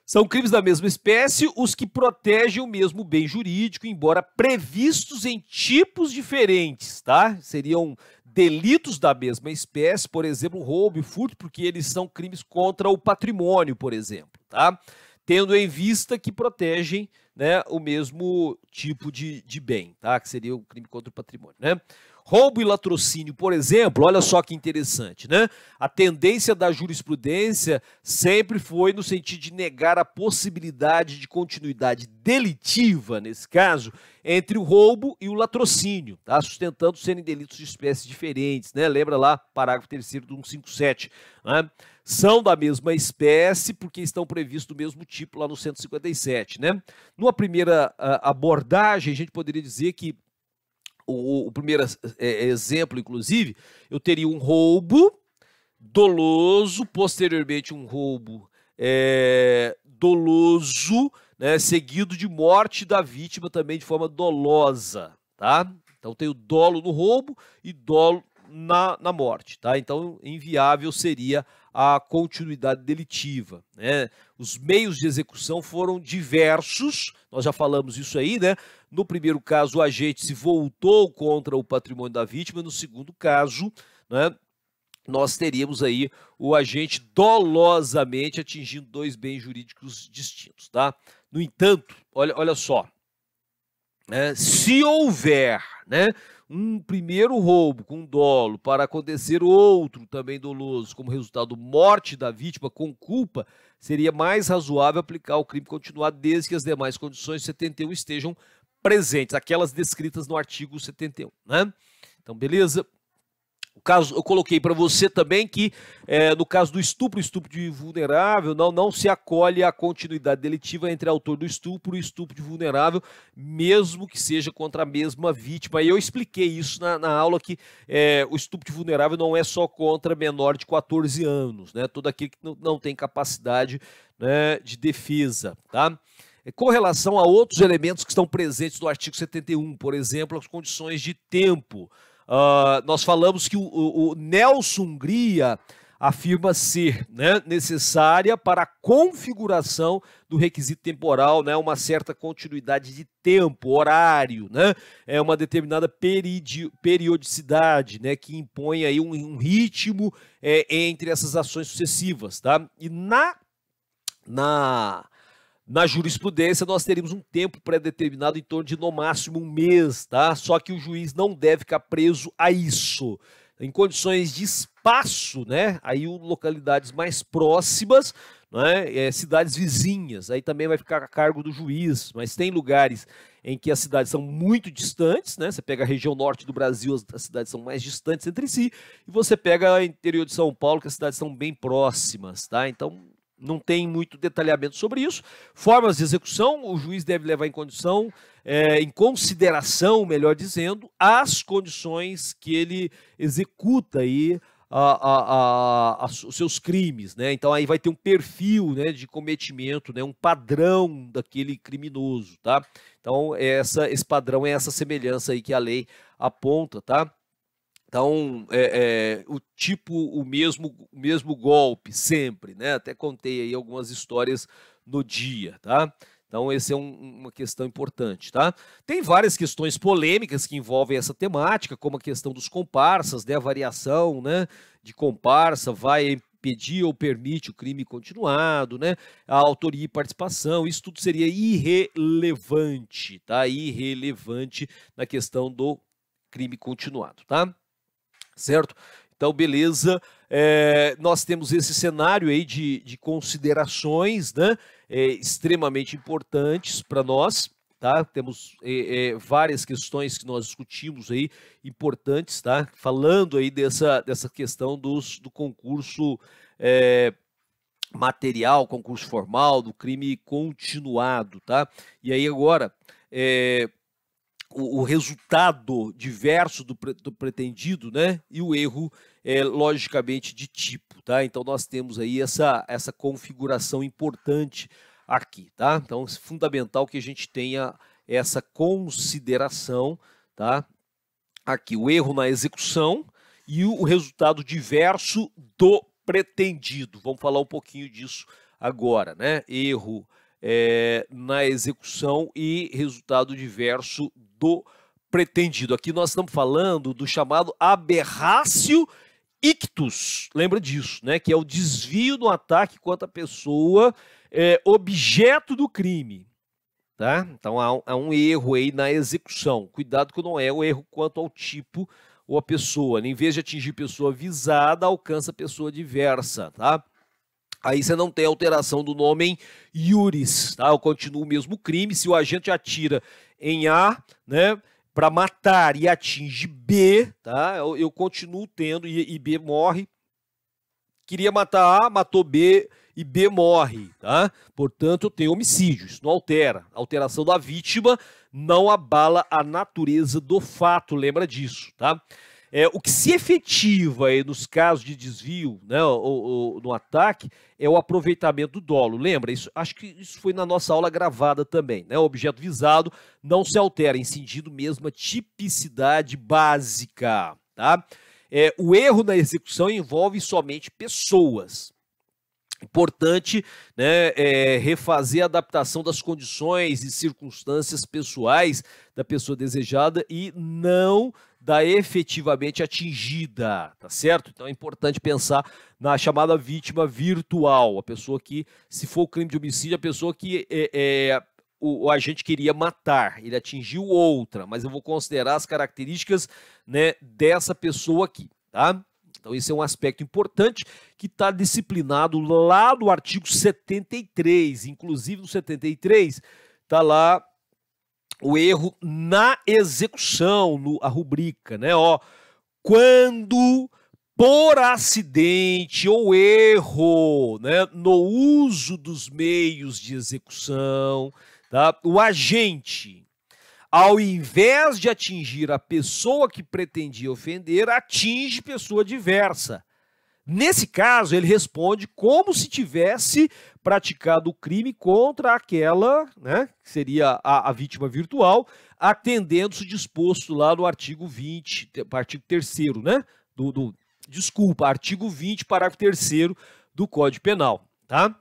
São crimes da mesma espécie os que protegem o mesmo bem jurídico, embora previstos em tipos diferentes, tá? Seriam delitos da mesma espécie, por exemplo, roubo e furto, porque eles são crimes contra o patrimônio, por exemplo, tá? Tendo em vista que protegem, né, o mesmo tipo de bem, tá? Que seria o crime contra o patrimônio, né? Roubo e latrocínio, por exemplo, olha só que interessante, né? A tendência da jurisprudência sempre foi no sentido de negar a possibilidade de continuidade delitiva, nesse caso, entre o roubo e o latrocínio, tá? Sustentando serem delitos de espécies diferentes, né? Lembra lá, parágrafo 3º do 157, né? São da mesma espécie porque estão previstos do mesmo tipo lá no 157, né? Numa primeira abordagem, a gente poderia dizer que o primeiro exemplo, inclusive, eu teria um roubo doloso, posteriormente um roubo doloso, né, seguido de morte da vítima também de forma dolosa, tá? Então tem o dolo no roubo e dolo na morte, tá? Então inviável seria a continuidade delitiva, né? Os meios de execução foram diversos, nós já falamos isso aí, né? No primeiro caso, o agente se voltou contra o patrimônio da vítima, no segundo caso, né, nós teríamos aí o agente dolosamente atingindo dois bens jurídicos distintos, tá? No entanto, olha só, né, se houver, né, um primeiro roubo com dolo para acontecer outro também doloso como resultado morte da vítima com culpa, seria mais razoável aplicar o crime continuado desde que as demais condições 71 estejam presentes, aquelas descritas no artigo 71, né? Então, beleza? O caso, eu coloquei para você também que no caso do estupro de vulnerável, não se acolhe a continuidade delitiva entre autor do estupro e estupro de vulnerável, mesmo que seja contra a mesma vítima. E eu expliquei isso na aula que o estupro de vulnerável não é só contra menor de 14 anos, né? Todo aquele que não tem capacidade, né, de defesa, tá? Com relação a outros elementos que estão presentes no artigo 71, por exemplo, as condições de tempo. Nós falamos que o Nelson Hungria afirma ser, né, necessária para a configuração do requisito temporal, né, uma certa continuidade de tempo, horário, né, uma determinada periodicidade, né, que impõe aí um ritmo entre essas ações sucessivas, tá? E na jurisprudência, nós teríamos um tempo pré-determinado em torno de, no máximo, um mês, tá? Só que o juiz não deve ficar preso a isso. Em condições de espaço, né? Aí localidades mais próximas, né? Cidades vizinhas, aí também vai ficar a cargo do juiz. Mas tem lugares em que as cidades são muito distantes, né? Você pega a região norte do Brasil, as cidades são mais distantes entre si, e você pega o interior de São Paulo, que as cidades são bem próximas, tá? Então, não tem muito detalhamento sobre isso. Formas de execução, o juiz deve levar em consideração, melhor dizendo, as condições que ele executa aí os seus crimes, né? Então aí vai ter um perfil, né, de cometimento, né, um padrão daquele criminoso, tá? Então esse padrão é essa semelhança aí que a lei aponta, tá? Então, o tipo, o mesmo golpe, sempre, né? Até contei aí algumas histórias no dia, tá? Então, essa é uma questão importante, tá? Tem várias questões polêmicas que envolvem essa temática, como a questão dos comparsas, né? A variação, né, de comparsa vai impedir ou permite o crime continuado, né? A autoria e participação, isso tudo seria irrelevante, tá? Irrelevante na questão do crime continuado, tá? Certo? Então, beleza, nós temos esse cenário aí de considerações, né, extremamente importantes para nós, tá? Temos várias questões que nós discutimos aí, importantes, tá? Falando aí dessa questão do concurso material, concurso formal, do crime continuado, tá? E aí agora, o resultado diverso do pretendido, né, e o erro logicamente de tipo, tá? Então nós temos aí essa configuração importante aqui, tá? Então é fundamental que a gente tenha essa consideração, tá? Aqui o erro na execução e o resultado diverso do pretendido. Vamos falar um pouquinho disso agora, né? Erro na execução e resultado diverso do pretendido. Aqui nós estamos falando do chamado aberratio ictus, lembra disso, né? Que é o desvio do ataque contra a pessoa objeto do crime, tá? Então há um erro aí na execução. Cuidado que não é o erro quanto ao tipo ou a pessoa. Em vez de atingir pessoa visada, alcança pessoa diversa, tá? Aí você não tem alteração do nome em iuris, tá? Eu continuo o mesmo crime. Se o agente atira em A, né, para matar e atinge B, tá? Eu continuo tendo e B morre. Queria matar A, matou B e B morre, tá? Portanto, eu tenho homicídio, isso não altera. A alteração da vítima não abala a natureza do fato, lembra disso, tá? O que se efetiva aí nos casos de desvio, né, ou no ataque, é o aproveitamento do dolo. Lembra? Isso, acho que isso foi na nossa aula gravada também, né? O objeto visado não se altera, incidindo mesmo a tipicidade básica, tá? O erro na execução envolve somente pessoas. Importante, né, refazer a adaptação das condições e circunstâncias pessoais da pessoa desejada e não da efetivamente atingida, tá certo? Então é importante pensar na chamada vítima virtual, a pessoa que, se for crime de homicídio, a pessoa que o agente queria matar, ele atingiu outra, mas eu vou considerar as características, né, dessa pessoa aqui, tá? Então esse é um aspecto importante que está disciplinado lá no artigo 73, inclusive no 73 está lá o erro na execução, a rubrica, né? Ó, quando por acidente ou erro, né, no uso dos meios de execução, tá? O agente, ao invés de atingir a pessoa que pretendia ofender, atinge pessoa diversa. Nesse caso, ele responde como se tivesse praticado o crime contra aquela, né, que seria a vítima virtual, atendendo-se disposto lá no artigo 20, artigo 3º, né? Artigo 20, parágrafo 3º do Código Penal, tá?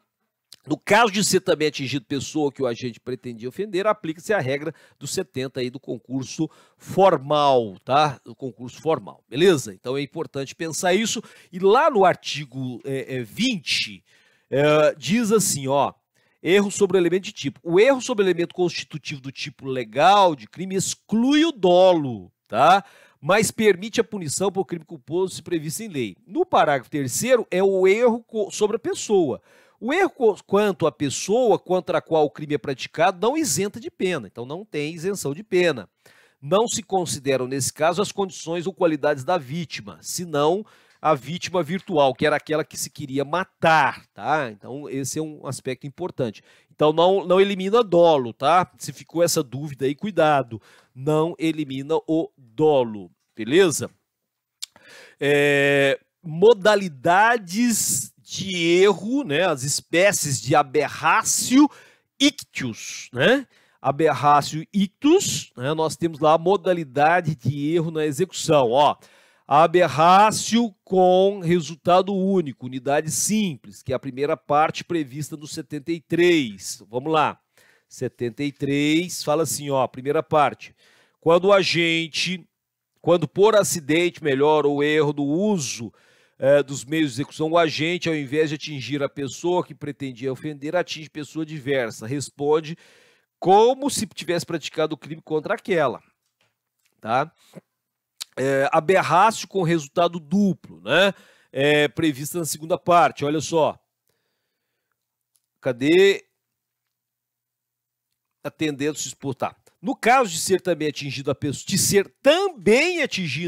No caso de ser também atingido pessoa que o agente pretendia ofender, aplica-se a regra dos 70 aí do concurso formal, tá? Do concurso formal, beleza? Então é importante pensar isso. E lá no artigo 20, diz assim, ó, erro sobre o elemento de tipo. O erro sobre o elemento constitutivo do tipo legal de crime exclui o dolo, tá? Mas permite a punição por crime culposo se previsto em lei. No parágrafo 3º é o erro sobre a pessoa. O erro quanto à pessoa contra a qual o crime é praticado não isenta de pena, então não tem isenção de pena. Não se consideram, nesse caso, as condições ou qualidades da vítima, senão a vítima virtual, que era aquela que se queria matar, tá? Então esse é um aspecto importante. Então não elimina dolo, tá? Se ficou essa dúvida aí, cuidado, não elimina o dolo, beleza? Modalidades de erro, né, as espécies de aberratio ictus, né? Aberratio ictus, né? Nós temos lá a modalidade de erro na execução, ó. Aberratio com resultado único, unidade simples, que é a primeira parte prevista no 73. Vamos lá. 73 fala assim, ó, primeira parte. Quando por acidente, melhor, ou erro do uso dos meios de execução, o agente, ao invés de atingir a pessoa que pretendia ofender, atinge pessoa diversa. Responde como se tivesse praticado o crime contra aquela, tá? Aberratio com resultado duplo, né? Prevista na segunda parte, olha só. Cadê? Atendendo-se expor, tá. No caso de ser também atingida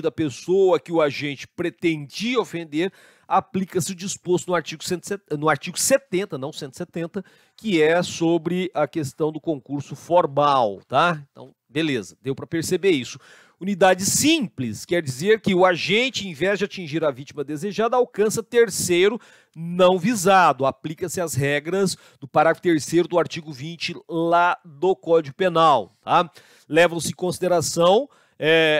a pessoa, que o agente pretendia ofender, aplica-se o disposto no artigo 70, não 170, que é sobre a questão do concurso formal, tá? Então, beleza, deu para perceber isso. Unidade simples quer dizer que o agente, em vez de atingir a vítima desejada, alcança terceiro não visado. Aplica-se as regras do parágrafo 3º do artigo 20 lá do Código Penal, tá? Levam-se em consideração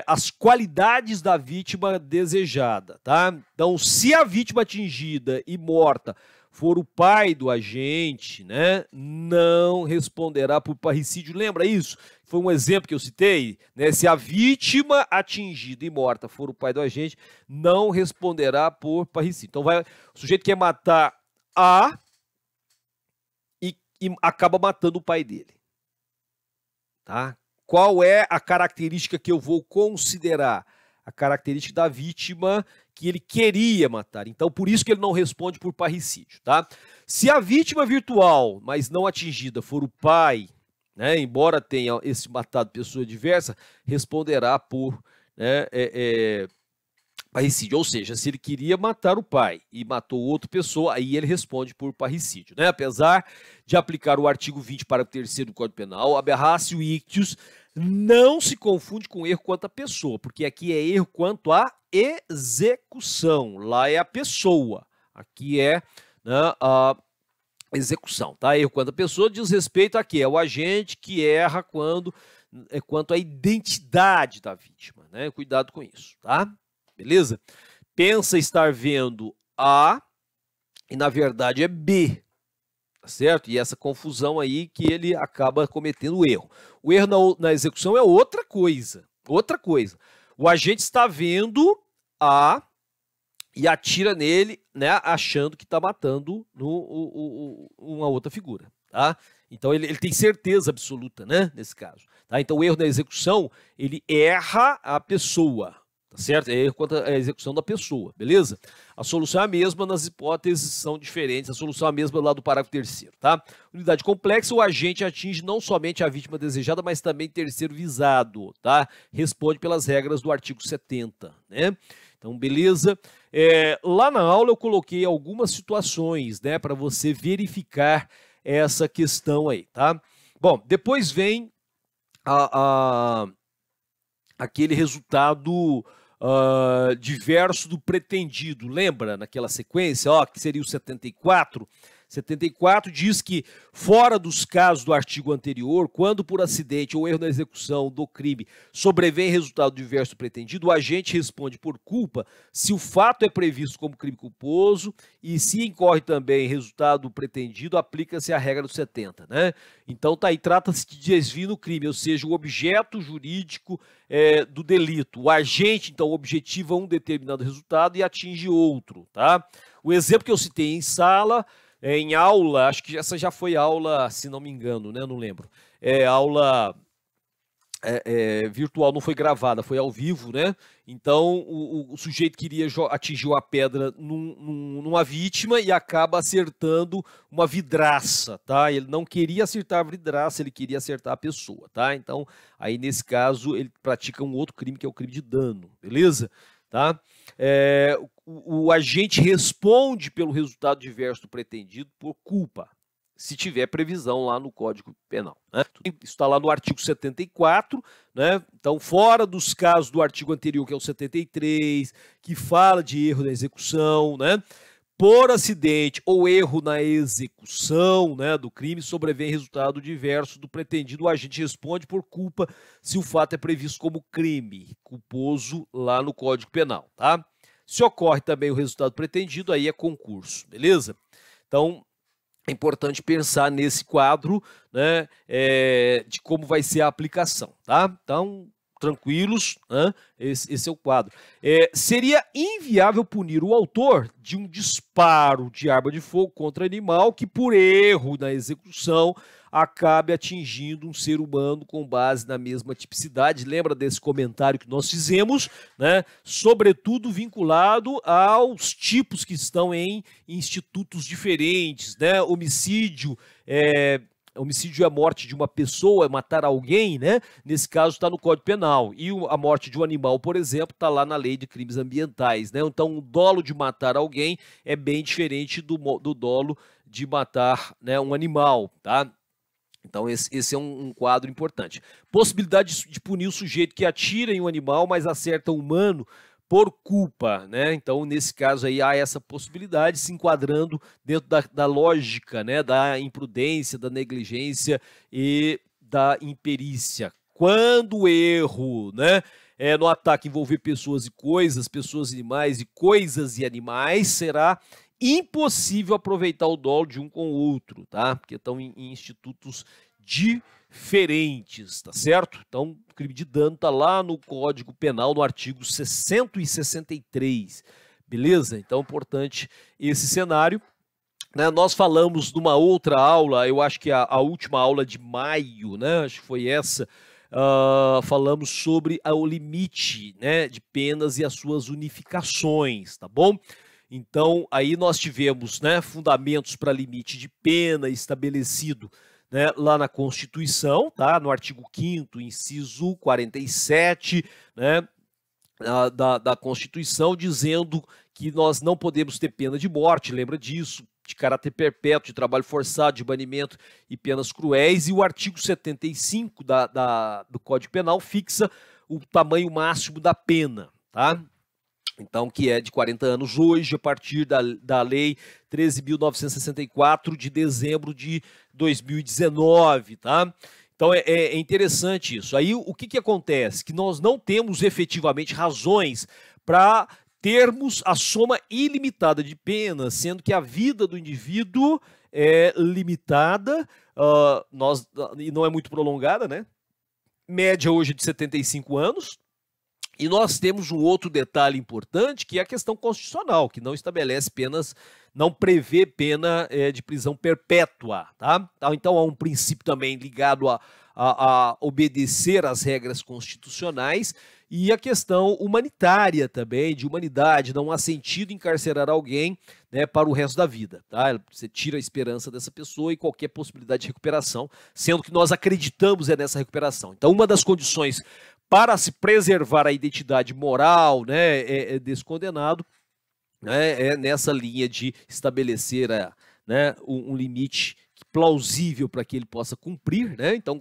as qualidades da vítima desejada, tá? Então, se a vítima atingida e morta for o pai do agente, né, não responderá por parricídio. Lembra isso? Foi um exemplo que eu citei, né? Se a vítima atingida e morta for o pai do agente, não responderá por parricídio. Então o sujeito quer matar A e acaba matando o pai dele, tá? Qual é a característica que eu vou considerar? a característica da vítima que ele queria matar. Então, por isso que ele não responde por parricídio, tá? Se a vítima virtual, mas não atingida, for o pai, né, embora tenha esse matado pessoa diversa, responderá por, né, parricídio. Ou seja, se ele queria matar o pai e matou outra pessoa, aí ele responde por parricídio, né? Apesar de aplicar o artigo 20 para o 3º do Código Penal, aberratio ictius não se confunde com erro quanto à pessoa, porque aqui é erro quanto à execução. Lá é a pessoa, aqui é, né, a execução, tá? Erro quanto à pessoa diz respeito a quê? É o agente que erra quanto à identidade da vítima, né? Cuidado com isso, tá? Beleza? Pensa estar vendo A e na verdade é B, tá certo? E essa confusão aí que ele acaba cometendo o erro. O erro na execução é outra coisa, outra coisa. O agente está vendo A e atira nele, né, achando que está matando uma outra figura, tá? Então ele tem certeza absoluta, né, nesse caso. Tá? Então o erro na execução, ele erra a pessoa, tá certo? É erro quanto à execução da pessoa, beleza? A solução é a mesma, nas hipóteses são diferentes, a solução é a mesma lá do parágrafo 3º, tá? Unidade complexa, o agente atinge não somente a vítima desejada, mas também terceiro visado, tá? Responde pelas regras do artigo 70, né? Então, beleza? Lá na aula eu coloquei algumas situações, né, para você verificar essa questão aí, tá? Bom, depois vem aquele resultado diverso do pretendido. Lembra naquela sequência, ó, que seria o 74? 74 diz que, fora dos casos do artigo anterior, quando por acidente ou erro na execução do crime sobrevém resultado diverso do pretendido, o agente responde por culpa se o fato é previsto como crime culposo e se incorre também resultado pretendido, aplica-se a regra do 70, né? Então tá aí, trata-se de desvio no crime, ou seja, o objeto jurídico do delito. O agente, então, objetiva um determinado resultado e atinge outro, tá? O exemplo que eu citei em sala, em aula, acho que essa já foi aula, se não me engano, né? Não lembro. Aula virtual, não foi gravada, foi ao vivo, né? Então, o sujeito queria atingir uma pedra numa vítima e acaba acertando uma vidraça, tá? Ele não queria acertar a vidraça, ele queria acertar a pessoa, tá? Então, aí nesse caso, ele pratica um outro crime, que é o crime de dano, beleza? Tá? O agente responde pelo resultado diverso do pretendido por culpa, se tiver previsão lá no Código Penal, né? Isso está lá no artigo 74, né? Então, fora dos casos do artigo anterior, que é o 73, que fala de erro na execução, né? Por acidente ou erro na execução, né, do crime, sobrevém resultado diverso do pretendido, o agente responde por culpa se o fato é previsto como crime culposo lá no Código Penal, tá? Se ocorre também o resultado pretendido, aí é concurso, beleza? Então, é importante pensar nesse quadro, né, de como vai ser a aplicação, tá? Então, tranquilos, né? Esse é o quadro. Seria inviável punir o autor de um disparo de arma de fogo contra animal que, por erro na execução, acabe atingindo um ser humano com base na mesma tipicidade. Lembra desse comentário que nós fizemos, né? Sobretudo vinculado aos tipos que estão em institutos diferentes, né? Homicídio é a morte de uma pessoa, é matar alguém, né? Nesse caso está no Código Penal. E a morte de um animal, por exemplo, está lá na Lei de Crimes Ambientais, né? Então, o dolo de matar alguém é bem diferente do dolo de matar, né, um animal, tá? Então, esse é um quadro importante. Possibilidade de punir o sujeito que atira em um animal, mas acerta um humano, por culpa, né? Então, nesse caso aí, há essa possibilidade, se enquadrando dentro da lógica, né? Da imprudência, da negligência e da imperícia. Quando o erro, né, no ataque envolver pessoas e coisas, pessoas e animais e coisas e animais, será impossível aproveitar o dolo de um com o outro, tá? Porque estão em institutos diferentes, tá certo? Então, o crime de dano tá lá no Código Penal, no artigo 163, beleza? Então, importante esse cenário, né? Nós falamos numa outra aula, eu acho que a última aula de maio, né? Acho que foi essa, falamos sobre o limite, né, de penas e as suas unificações, tá bom? Então, aí nós tivemos, né, fundamentos para limite de pena estabelecido, né, lá na Constituição, tá? No artigo 5º, inciso 47, né, da Constituição, dizendo que nós não podemos ter pena de morte, lembra disso, de caráter perpétuo, de trabalho forçado, de banimento e penas cruéis, e o artigo 75 do Código Penal fixa o tamanho máximo da pena, tá? Então, que é de 40 anos hoje, a partir da Lei 13.964, de dezembro de 2019, tá? Então, é interessante isso. Aí, o que acontece? Que nós não temos efetivamente razões para termos a soma ilimitada de penas, sendo que a vida do indivíduo é limitada, e não é muito prolongada, né? Média hoje de 75 anos. E nós temos um outro detalhe importante, que é a questão constitucional, que não estabelece penas, não prevê pena de prisão perpétua, tá? Então há um princípio também ligado a obedecer às regras constitucionais e a questão humanitária também, de humanidade. Não há sentido encarcerar alguém, né, para o resto da vida, tá? Você tira a esperança dessa pessoa e qualquer possibilidade de recuperação, sendo que nós acreditamos nessa recuperação. Então, uma das condições para se preservar a identidade moral, né, desse condenado, né, é nessa linha de estabelecer né, um limite plausível para que ele possa cumprir, né? Então,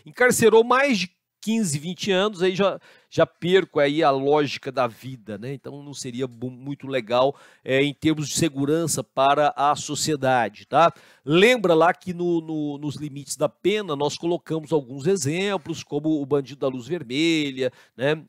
encarcerou mais de 15, 20 anos, aí já perco aí a lógica da vida, né? Então não seria muito legal em termos de segurança para a sociedade, tá? Lembra lá que nos limites da pena nós colocamos alguns exemplos, como o bandido da luz vermelha, né?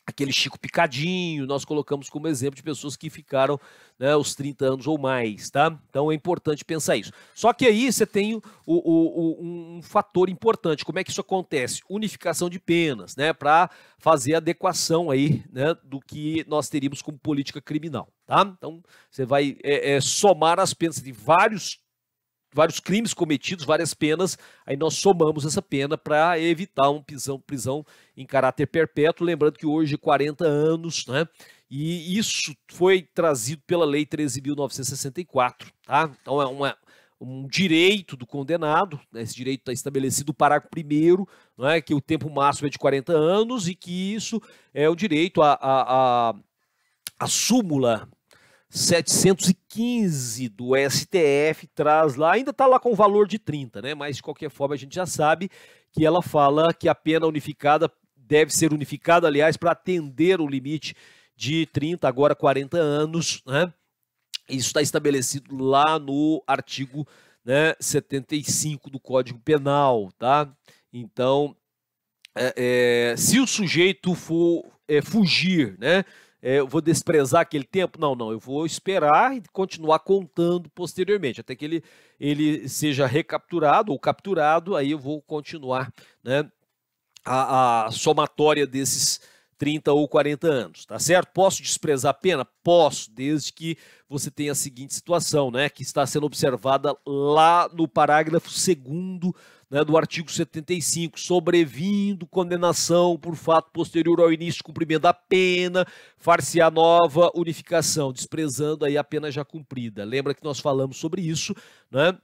Aquele Chico Picadinho, nós colocamos como exemplo de pessoas que ficaram, né, os 30 anos ou mais, tá? Então é importante pensar isso. Só que aí você tem um fator importante. Como é que isso acontece? Unificação de penas, né? Para fazer adequação aí, né, do que nós teríamos como política criminal, tá? Então você vai somar as penas de vários crimes cometidos, várias penas, aí nós somamos essa pena para evitar uma prisão em caráter perpétuo, lembrando que hoje 40 anos, né? E isso foi trazido pela Lei 13.964, tá? Então é um direito do condenado, né? Esse direito está estabelecido no parágrafo 1º, né? Que o tempo máximo é de 40 anos e que isso é o direito a súmula 715 do STF traz lá, ainda está lá com o valor de 30, né? Mas de qualquer forma a gente já sabe que ela fala que a pena unificada deve ser unificada, aliás, para atender o limite de 30, agora 40 anos, né? Isso está estabelecido lá no artigo, né, 75 do Código Penal, tá? Então, se o sujeito for fugir, né? Eu vou desprezar aquele tempo? Não, eu vou esperar e continuar contando posteriormente, até que ele seja recapturado ou capturado, aí eu vou continuar, né, a somatória desses 30 ou 40 anos, tá certo? Posso desprezar a pena? Posso, desde que você tenha a seguinte situação, né, que está sendo observada lá no parágrafo 2º, né, do artigo 75, sobrevindo condenação por fato posterior ao início de cumprimento da pena, far-se-á nova unificação, desprezando aí a pena já cumprida. Lembra que nós falamos sobre isso, né,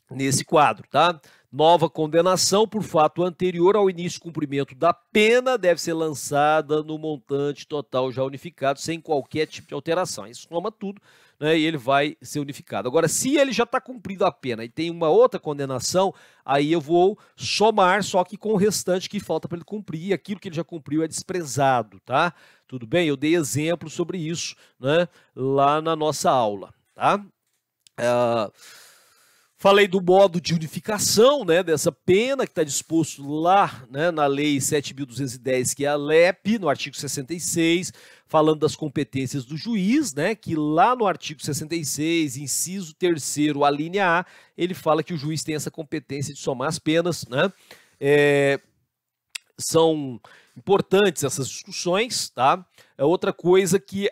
nesse quadro, tá? Nova condenação por fato anterior ao início de cumprimento da pena deve ser lançada no montante total já unificado, sem qualquer tipo de alteração. Aí soma tudo, né, e ele vai ser unificado. Agora, se ele já está cumprindo a pena e tem uma outra condenação, aí eu vou somar, só que com o restante que falta para ele cumprir, e aquilo que ele já cumpriu é desprezado, tá? Tudo bem? Eu dei exemplo sobre isso, né, lá na nossa aula, tá? Falei do modo de unificação, né, dessa pena que está disposto lá, né, na Lei 7.210, que é a LEP, no artigo 66, falando das competências do juiz, né, que lá no artigo 66, inciso 3º, a linha A, ele fala que o juiz tem essa competência de somar as penas, né? São importantes essas discussões, tá? Outra coisa que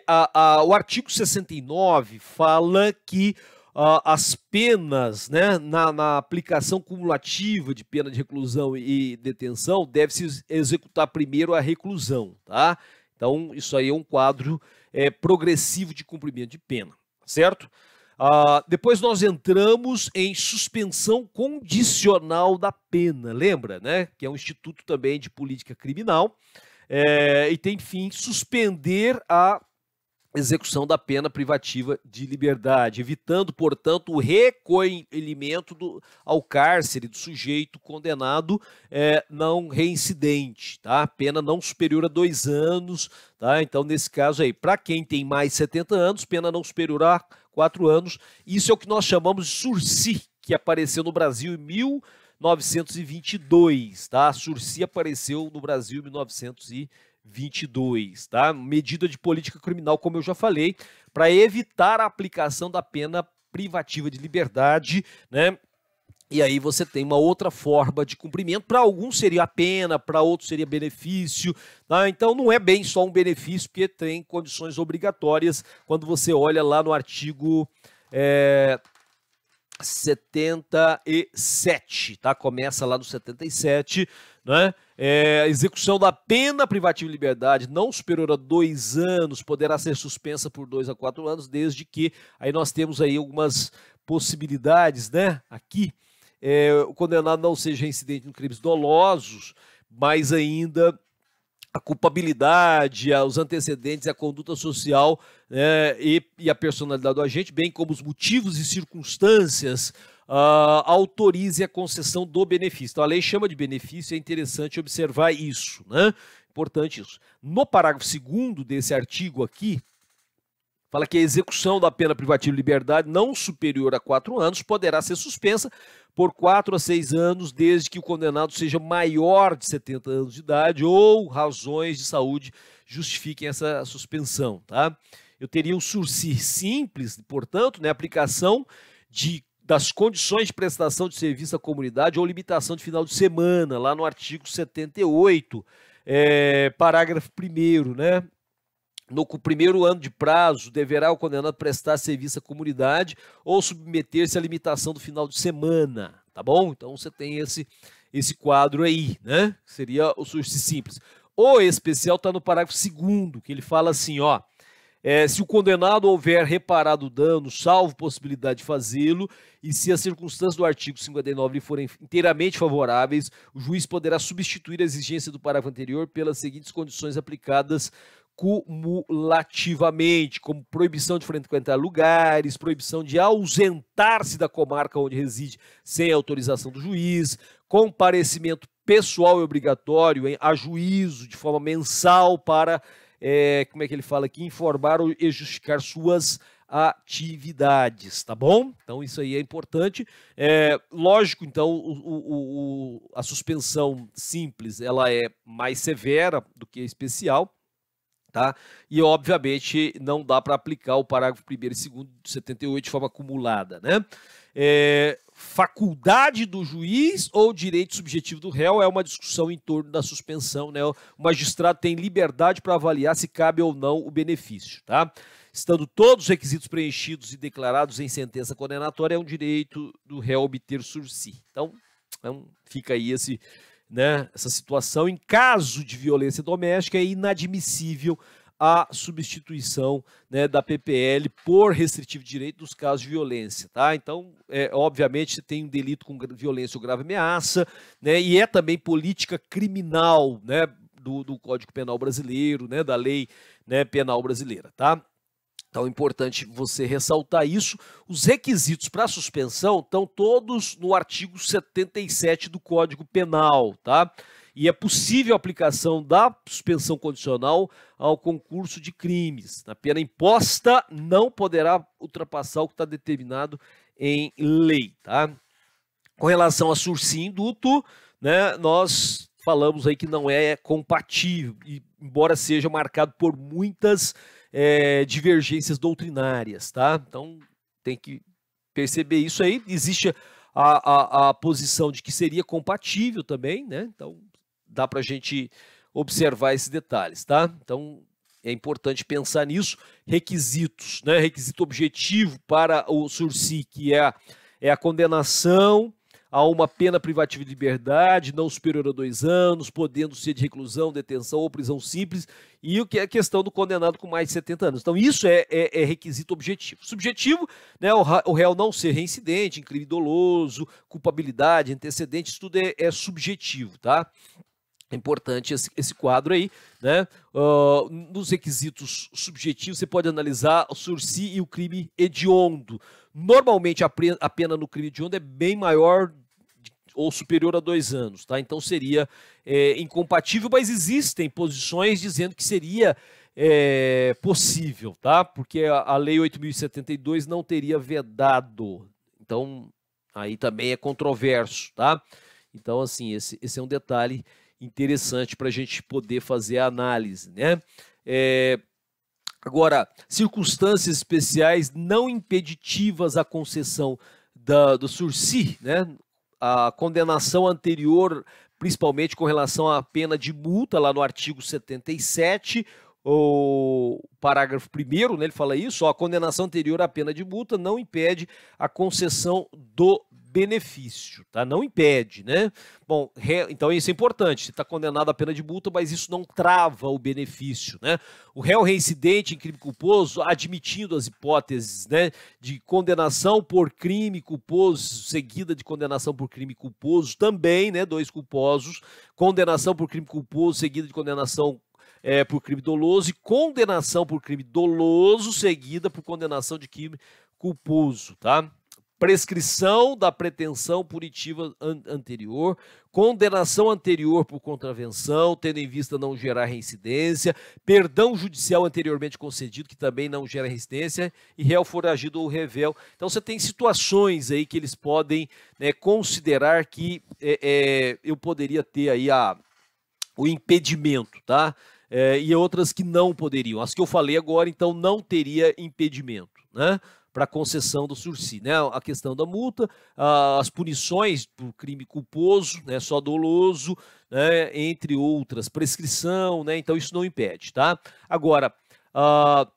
o artigo 69 fala que as penas, né, na aplicação cumulativa de pena de reclusão e detenção, deve-se executar primeiro a reclusão, tá? Então, isso aí é um quadro progressivo de cumprimento de pena, certo? Depois nós entramos em suspensão condicional da pena, lembra, né? Que é um instituto também de política criminal, e tem fim suspender a execução da pena privativa de liberdade, evitando, portanto, o recolhimento ao cárcere do sujeito condenado não reincidente, tá? Pena não superior a 2 anos, tá? Então, nesse caso aí, para quem tem mais de 70 anos, pena não superior a 4 anos. Isso é o que nós chamamos de sursi, que apareceu no Brasil em 1922, tá? Sursi apareceu no Brasil em 1922, tá? Medida de política criminal, como eu já falei, para evitar a aplicação da pena privativa de liberdade, né? E aí você tem uma outra forma de cumprimento. Para alguns seria a pena, para outros seria benefício, tá? Então não é bem só um benefício, porque tem condições obrigatórias quando você olha lá no artigo 77, tá? Começa lá no 77, né? Execução da pena privativa de liberdade não superior a 2 anos poderá ser suspensa por 2 a 4 anos, desde que aí nós temos aí algumas possibilidades, né? Aqui o condenado não seja reincidente em crimes dolosos, mas ainda a culpabilidade, os antecedentes, a conduta social, né, e a personalidade do agente, bem como os motivos e circunstâncias, autorize a concessão do benefício. Então, a lei chama de benefício, é interessante observar isso, né? Importante isso. No parágrafo 2º desse artigo aqui, fala que a execução da pena privativa de liberdade não superior a 4 anos poderá ser suspensa por 4 a 6 anos, desde que o condenado seja maior de 70 anos de idade ou razões de saúde justifiquem essa suspensão, tá? Eu teria um sursi simples, portanto, né, aplicação das condições de prestação de serviço à comunidade ou limitação de final de semana, lá no artigo 78, parágrafo 1º, né? No primeiro ano de prazo, deverá o condenado prestar serviço à comunidade ou submeter-se à limitação do final de semana, tá bom? Então você tem esse quadro aí, né? Seria o sursi simples. O especial está no parágrafo 2º, que ele fala assim, ó, se o condenado houver reparado o dano, salvo possibilidade de fazê-lo, e se as circunstâncias do artigo 59 lhe forem inteiramente favoráveis, o juiz poderá substituir a exigência do parágrafo anterior pelas seguintes condições aplicadas cumulativamente, como proibição de frequentar lugares, proibição de ausentar-se da comarca onde reside sem autorização do juiz, comparecimento pessoal e obrigatório a juízo de forma mensal para, como é que ele fala aqui, informar e justificar suas atividades, tá bom? Então isso aí é importante. Lógico, então, a suspensão simples, ela é mais severa do que a especial, tá? E, obviamente, não dá para aplicar o parágrafo 1º e 2º de 78 de forma acumulada, né? Faculdade do juiz ou direito subjetivo do réu é uma discussão em torno da suspensão, né? O magistrado tem liberdade para avaliar se cabe ou não o benefício, tá? Estando todos os requisitos preenchidos e declarados em sentença condenatória, é um direito do réu obter sursi. Então fica aí essa situação. Em caso de violência doméstica, é inadmissível a substituição, né, da PPL por restritivo de direito nos casos de violência, tá? Então, obviamente, você tem um delito com violência ou grave ameaça, né, e é também política criminal, né, do Código Penal brasileiro, né, da lei, né, penal brasileira, tá? Então é importante você ressaltar isso. Os requisitos para suspensão estão todos no artigo 77 do Código Penal, tá? E é possível a aplicação da suspensão condicional ao concurso de crimes. A pena imposta não poderá ultrapassar o que está determinado em lei, tá? Com relação a sursi induto, né, nós falamos aí que não é compatível, embora seja marcado por muitas divergências doutrinárias, tá? Então tem que perceber isso aí. Existe a posição de que seria compatível também, né? Então dá para a gente observar esses detalhes, tá? Então é importante pensar nisso. Requisitos, né? Requisito objetivo para o sursi, que é a condenação a uma pena privativa de liberdade não superior a 2 anos, podendo ser de reclusão, detenção ou prisão simples, e o que é a questão do condenado com mais de 70 anos. Então isso é requisito objetivo. Subjetivo, né, o réu não ser reincidente, em crime doloso, culpabilidade, antecedente, isso tudo é subjetivo, tá? É importante esse quadro aí, né? Nos requisitos subjetivos, você pode analisar o sursi e o crime hediondo. Normalmente, a pena no crime hediondo é bem maior ou superior a 2 anos, tá? Então, seria incompatível, mas existem posições dizendo que seria possível, tá? Porque a Lei 8.072 não teria vedado. Então, aí também é controverso, tá? Então, assim, esse é um detalhe interessante para a gente poder fazer a análise, né? Agora, circunstâncias especiais não impeditivas à concessão do sursi, né? A condenação anterior, principalmente com relação à pena de multa, lá no artigo 77, o parágrafo 1º, né, ele fala isso, a condenação anterior à pena de multa não impede a concessão do benefício, tá? Não impede, né? Bom, então isso é importante, você está condenado à pena de multa, mas isso não trava o benefício, né? O réu reincidente em crime culposo, admitindo as hipóteses, né, de condenação por crime culposo, seguida de condenação por crime culposo, também, né, 2 culposos, condenação por crime culposo, seguida de condenação por crime doloso, e condenação por crime doloso, seguida por condenação de crime culposo, tá? Prescrição da pretensão punitiva anterior, condenação anterior por contravenção, tendo em vista não gerar reincidência, perdão judicial anteriormente concedido, que também não gera reincidência, e réu foragido ou revel. Então você tem situações aí que eles podem, né, considerar que eu poderia ter aí o impedimento, tá? E outras que não poderiam. As que eu falei agora, então, não teria impedimento, né, para concessão do sursi, né? A questão da multa, as punições por crime culposo, né, só doloso, né, entre outras, prescrição, né? Então isso não impede, tá? Agora,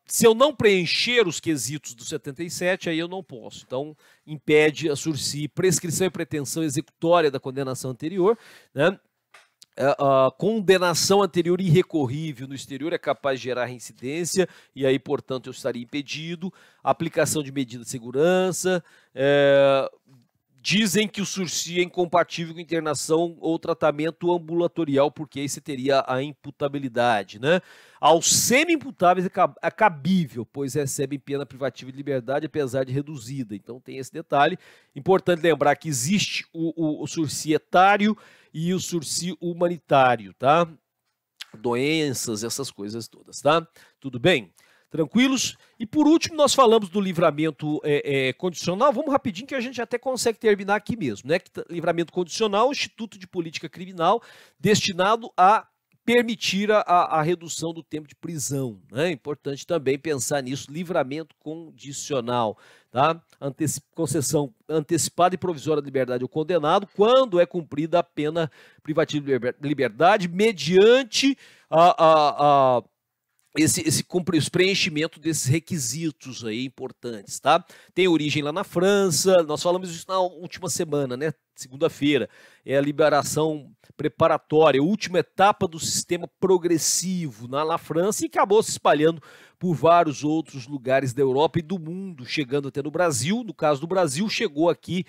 se eu não preencher os quesitos do 77, aí eu não posso. Então, impede a sursi, prescrição e pretensão executória da condenação anterior, né? A condenação anterior irrecorrível no exterior é capaz de gerar reincidência, e aí, portanto, eu estaria impedido. Aplicação de medida de segurança. Dizem que o sursi é incompatível com internação ou tratamento ambulatorial, porque aí você teria a imputabilidade, né? Aos semi-imputáveis é cabível, pois recebem pena privativa de liberdade, apesar de reduzida. Então tem esse detalhe. Importante lembrar que existe o sursi etário e o sursi humanitário, tá? Doenças, essas coisas todas, tá? Tudo bem? Tranquilos? E por último, nós falamos do livramento condicional. Vamos rapidinho que a gente até consegue terminar aqui mesmo, né? Livramento condicional, Instituto de Política Criminal, destinado a permitir a redução do tempo de prisão, né? É importante também pensar nisso, livramento condicional, tá? Concessão antecipada e provisória de liberdade ao condenado quando é cumprida a pena privativa de liberdade mediante esse preenchimento desses requisitos aí importantes, tá? Tem origem lá na França, nós falamos isso na última semana, né? Segunda-feira, é a liberação preparatória, a última etapa do sistema progressivo na França, e acabou se espalhando por vários outros lugares da Europa e do mundo, chegando até no Brasil. No caso do Brasil, chegou aqui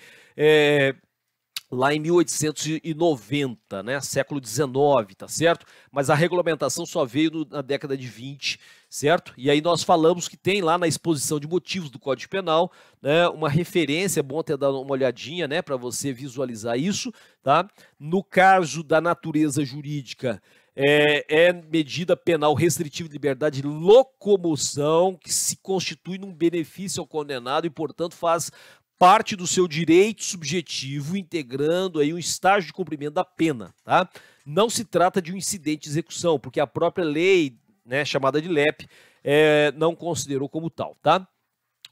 lá em 1890, né, século XIX, tá certo? Mas a regulamentação só veio na década de 20, certo? E aí nós falamos que tem lá na exposição de motivos do Código Penal, né, uma referência, é bom até dar uma olhadinha, né, para você visualizar isso, tá? No caso da natureza jurídica, é medida penal restritiva de liberdade de locomoção que se constitui num benefício ao condenado e, portanto, faz parte do seu direito subjetivo, integrando aí um estágio de cumprimento da pena, tá? Não se trata de um incidente de execução, porque a própria lei, né, chamada de LEP, não considerou como tal, tá?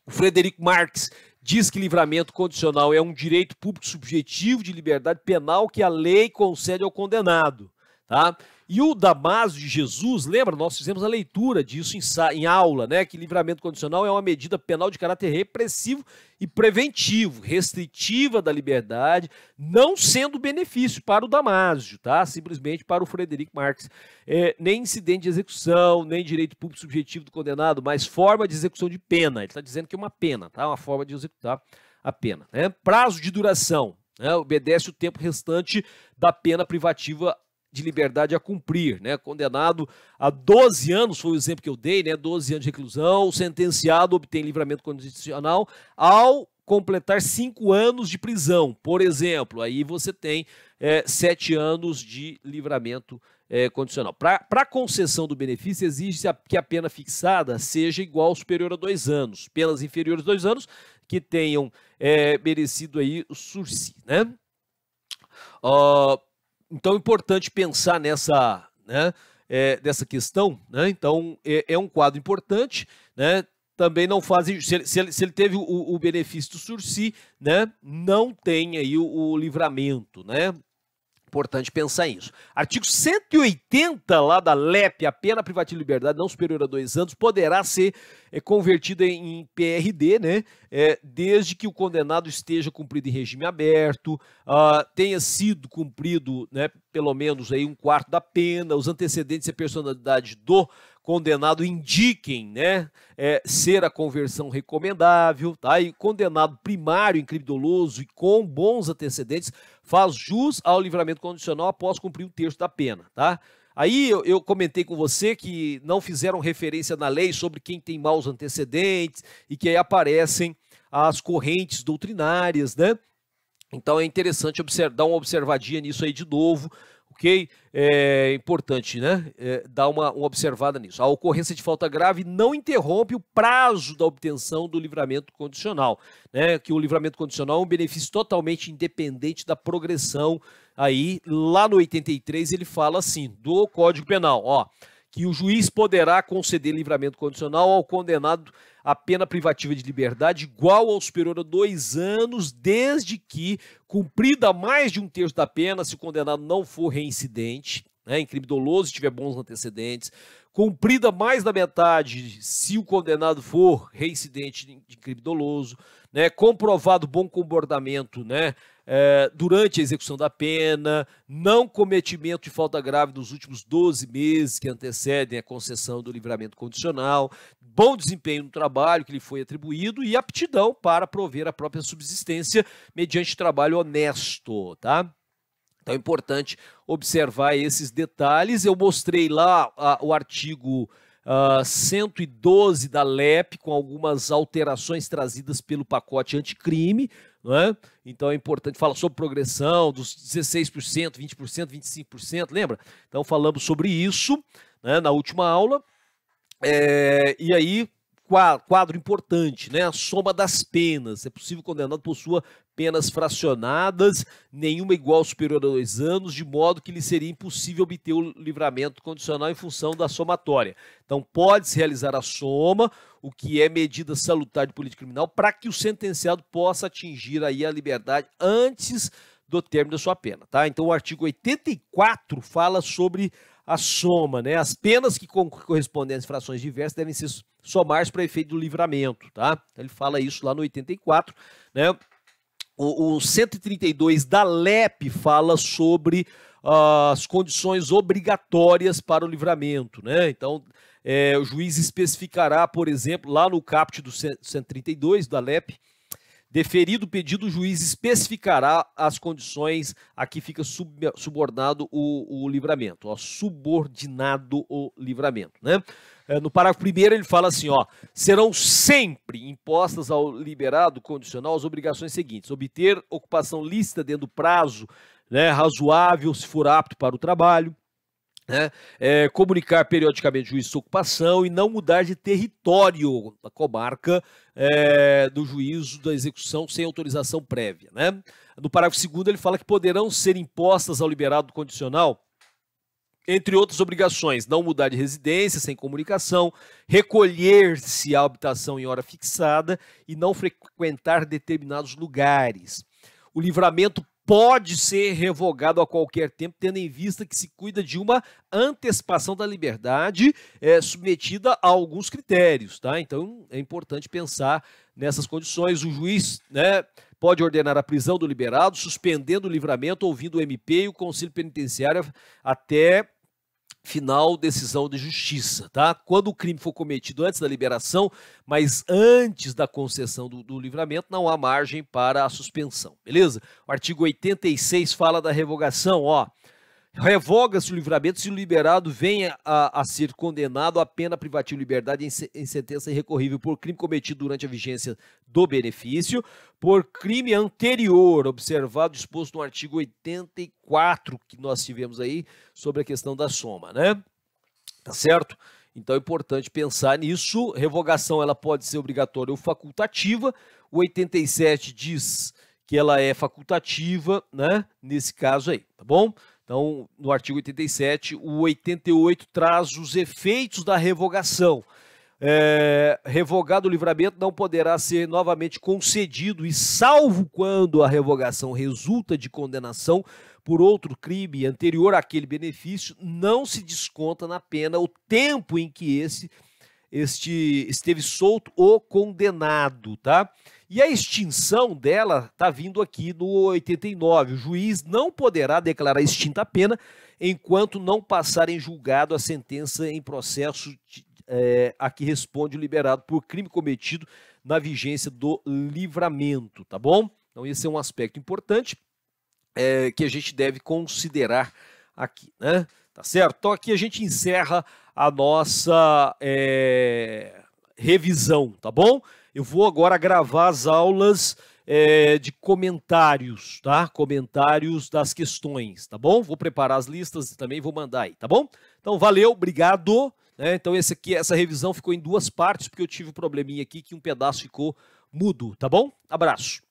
O Frederico Marx diz que livramento condicional é um direito público subjetivo de liberdade penal que a lei concede ao condenado, tá? E o Damásio de Jesus, lembra? Nós fizemos a leitura disso em aula, né? Que livramento condicional é uma medida penal de caráter repressivo e preventivo, restritiva da liberdade, não sendo benefício para o Damásio, tá? Simplesmente para o Frederico Marques. Nem incidente de execução, nem direito público subjetivo do condenado, mas forma de execução de pena. Ele está dizendo que é uma pena, tá? Uma forma de executar a pena, né? Prazo de duração, né? Obedece o tempo restante da pena privativa de liberdade a cumprir, né? Condenado a 12 anos, foi o exemplo que eu dei, né? 12 anos de reclusão, sentenciado obtém livramento condicional ao completar 5 anos de prisão, por exemplo. Aí você tem 7 anos de livramento condicional. Para concessão do benefício, exige que a pena fixada seja igual ou superior a 2 anos. Penas inferiores a 2 anos que tenham merecido aí o sursi, né? Então é importante pensar nessa, né, dessa questão, né? Então é um quadro importante, né? Também não fazem, se ele teve o benefício do sursi, né? Não tem aí o livramento, né? Importante pensar isso. Artigo 180 lá da LEP, a pena privativa de liberdade não superior a 2 anos poderá ser convertida em PRD, né? Desde que o condenado esteja cumprido em regime aberto, tenha sido cumprido, né, pelo menos aí 1/4 da pena, os antecedentes e a personalidade do condenado indiquem, né, ser a conversão recomendável, tá? E condenado primário em crime doloso e com bons antecedentes faz jus ao livramento condicional após cumprir 1/3 da pena, tá? Aí eu comentei com você que não fizeram referência na lei sobre quem tem maus antecedentes e que aí aparecem as correntes doutrinárias, né? Então é interessante dar uma observadinha nisso aí de novo, ok? É importante, né? Dar uma observada nisso. A ocorrência de falta grave não interrompe o prazo da obtenção do livramento condicional, né? Que o livramento condicional é um benefício totalmente independente da progressão. Aí, lá no 83, ele fala assim, do Código Penal, ó, que o juiz poderá conceder livramento condicional ao condenado a pena privativa de liberdade igual ou superior a 2 anos, desde que, cumprida mais de 1/3 da pena, se o condenado não for reincidente, né, em crime doloso, se tiver bons antecedentes, cumprida mais da metade, se o condenado for reincidente de crime doloso, né, comprovado bom comportamento, né, durante a execução da pena, não cometimento de falta grave nos últimos 12 meses que antecedem a concessão do livramento condicional, bom desempenho no trabalho que lhe foi atribuído e aptidão para prover a própria subsistência mediante trabalho honesto, tá? Então é importante observar esses detalhes. Eu mostrei lá o artigo 112 da LEP, com algumas alterações trazidas pelo pacote anticrime, não é? Então é importante, fala sobre progressão dos 16%, 20%, 25%, lembra? Então falamos sobre isso, né, na última aula. E aí, quadro importante, né? A soma das penas. É possível que o condenado possua penas fracionadas, nenhuma igual ou superior a 2 anos, de modo que lhe seria impossível obter o livramento condicional em função da somatória. Então, pode-se realizar a soma, o que é medida salutar de política criminal, para que o sentenciado possa atingir aí a liberdade antes do término da sua pena, tá? Então, o artigo 84 fala sobre a soma, né? As penas que correspondem às infrações diversas devem ser somadas para efeito do livramento, tá? Ele fala isso lá no 84, né? O 132 da LEP fala sobre as condições obrigatórias para o livramento, né? Então, o juiz especificará, por exemplo, lá no caput do 132 da LEP, deferido o pedido, o juiz especificará as condições a que fica subordinado o livramento, ó, subordinado o livramento, né? No parágrafo 1º ele fala assim, ó, serão sempre impostas ao liberado condicional as obrigações seguintes: obter ocupação lícita dentro do prazo, né, razoável, se for apto para o trabalho, né, comunicar periodicamente o juiz de sua ocupação e não mudar de território da comarca do juízo da execução sem autorização prévia, né? No parágrafo 2º ele fala que poderão ser impostas ao liberado condicional, entre outras obrigações, não mudar de residência sem comunicação, recolher-se à habitação em hora fixada e não frequentar determinados lugares. O livramento pode ser revogado a qualquer tempo, tendo em vista que se cuida de uma antecipação da liberdade submetida a alguns critérios, tá? Então é importante pensar nessas condições. O juiz, né, pode ordenar a prisão do liberado, suspendendo o livramento, ouvindo o MP e o Conselho Penitenciário até final decisão de justiça, tá? Quando o crime for cometido antes da liberação, mas antes da concessão do livramento, não há margem para a suspensão, beleza? O artigo 86 fala da revogação, ó. Revoga-se o livramento se o liberado venha a ser condenado à pena privativa de liberdade em sentença irrecorrível por crime cometido durante a vigência do benefício, por crime anterior, observado disposto no artigo 84, que nós tivemos aí, sobre a questão da soma, né? Tá certo? Então é importante pensar nisso. Revogação ela pode ser obrigatória ou facultativa. O 87 diz que ela é facultativa, né? Nesse caso aí, tá bom? Então, no artigo 87, o 88 traz os efeitos da revogação. Revogado o livramento não poderá ser novamente concedido, e salvo quando a revogação resulta de condenação por outro crime anterior àquele benefício, não se desconta na pena o tempo em que esteve solto o condenado, tá? E a extinção dela está vindo aqui no 89. O juiz não poderá declarar extinta a pena enquanto não passar em julgado a sentença em processo a que responde o liberado por crime cometido na vigência do livramento, tá bom? Então esse é um aspecto importante que a gente deve considerar aqui, né? Tá certo? Então aqui a gente encerra a nossa revisão, tá bom? Eu vou agora gravar as aulas de comentários, tá? Comentários das questões, tá bom? Vou preparar as listas e também vou mandar aí, tá bom? Então, valeu, obrigado. Então, essa revisão ficou em duas partes, porque eu tive um probleminha aqui que um pedaço ficou mudo, tá bom? Abraço.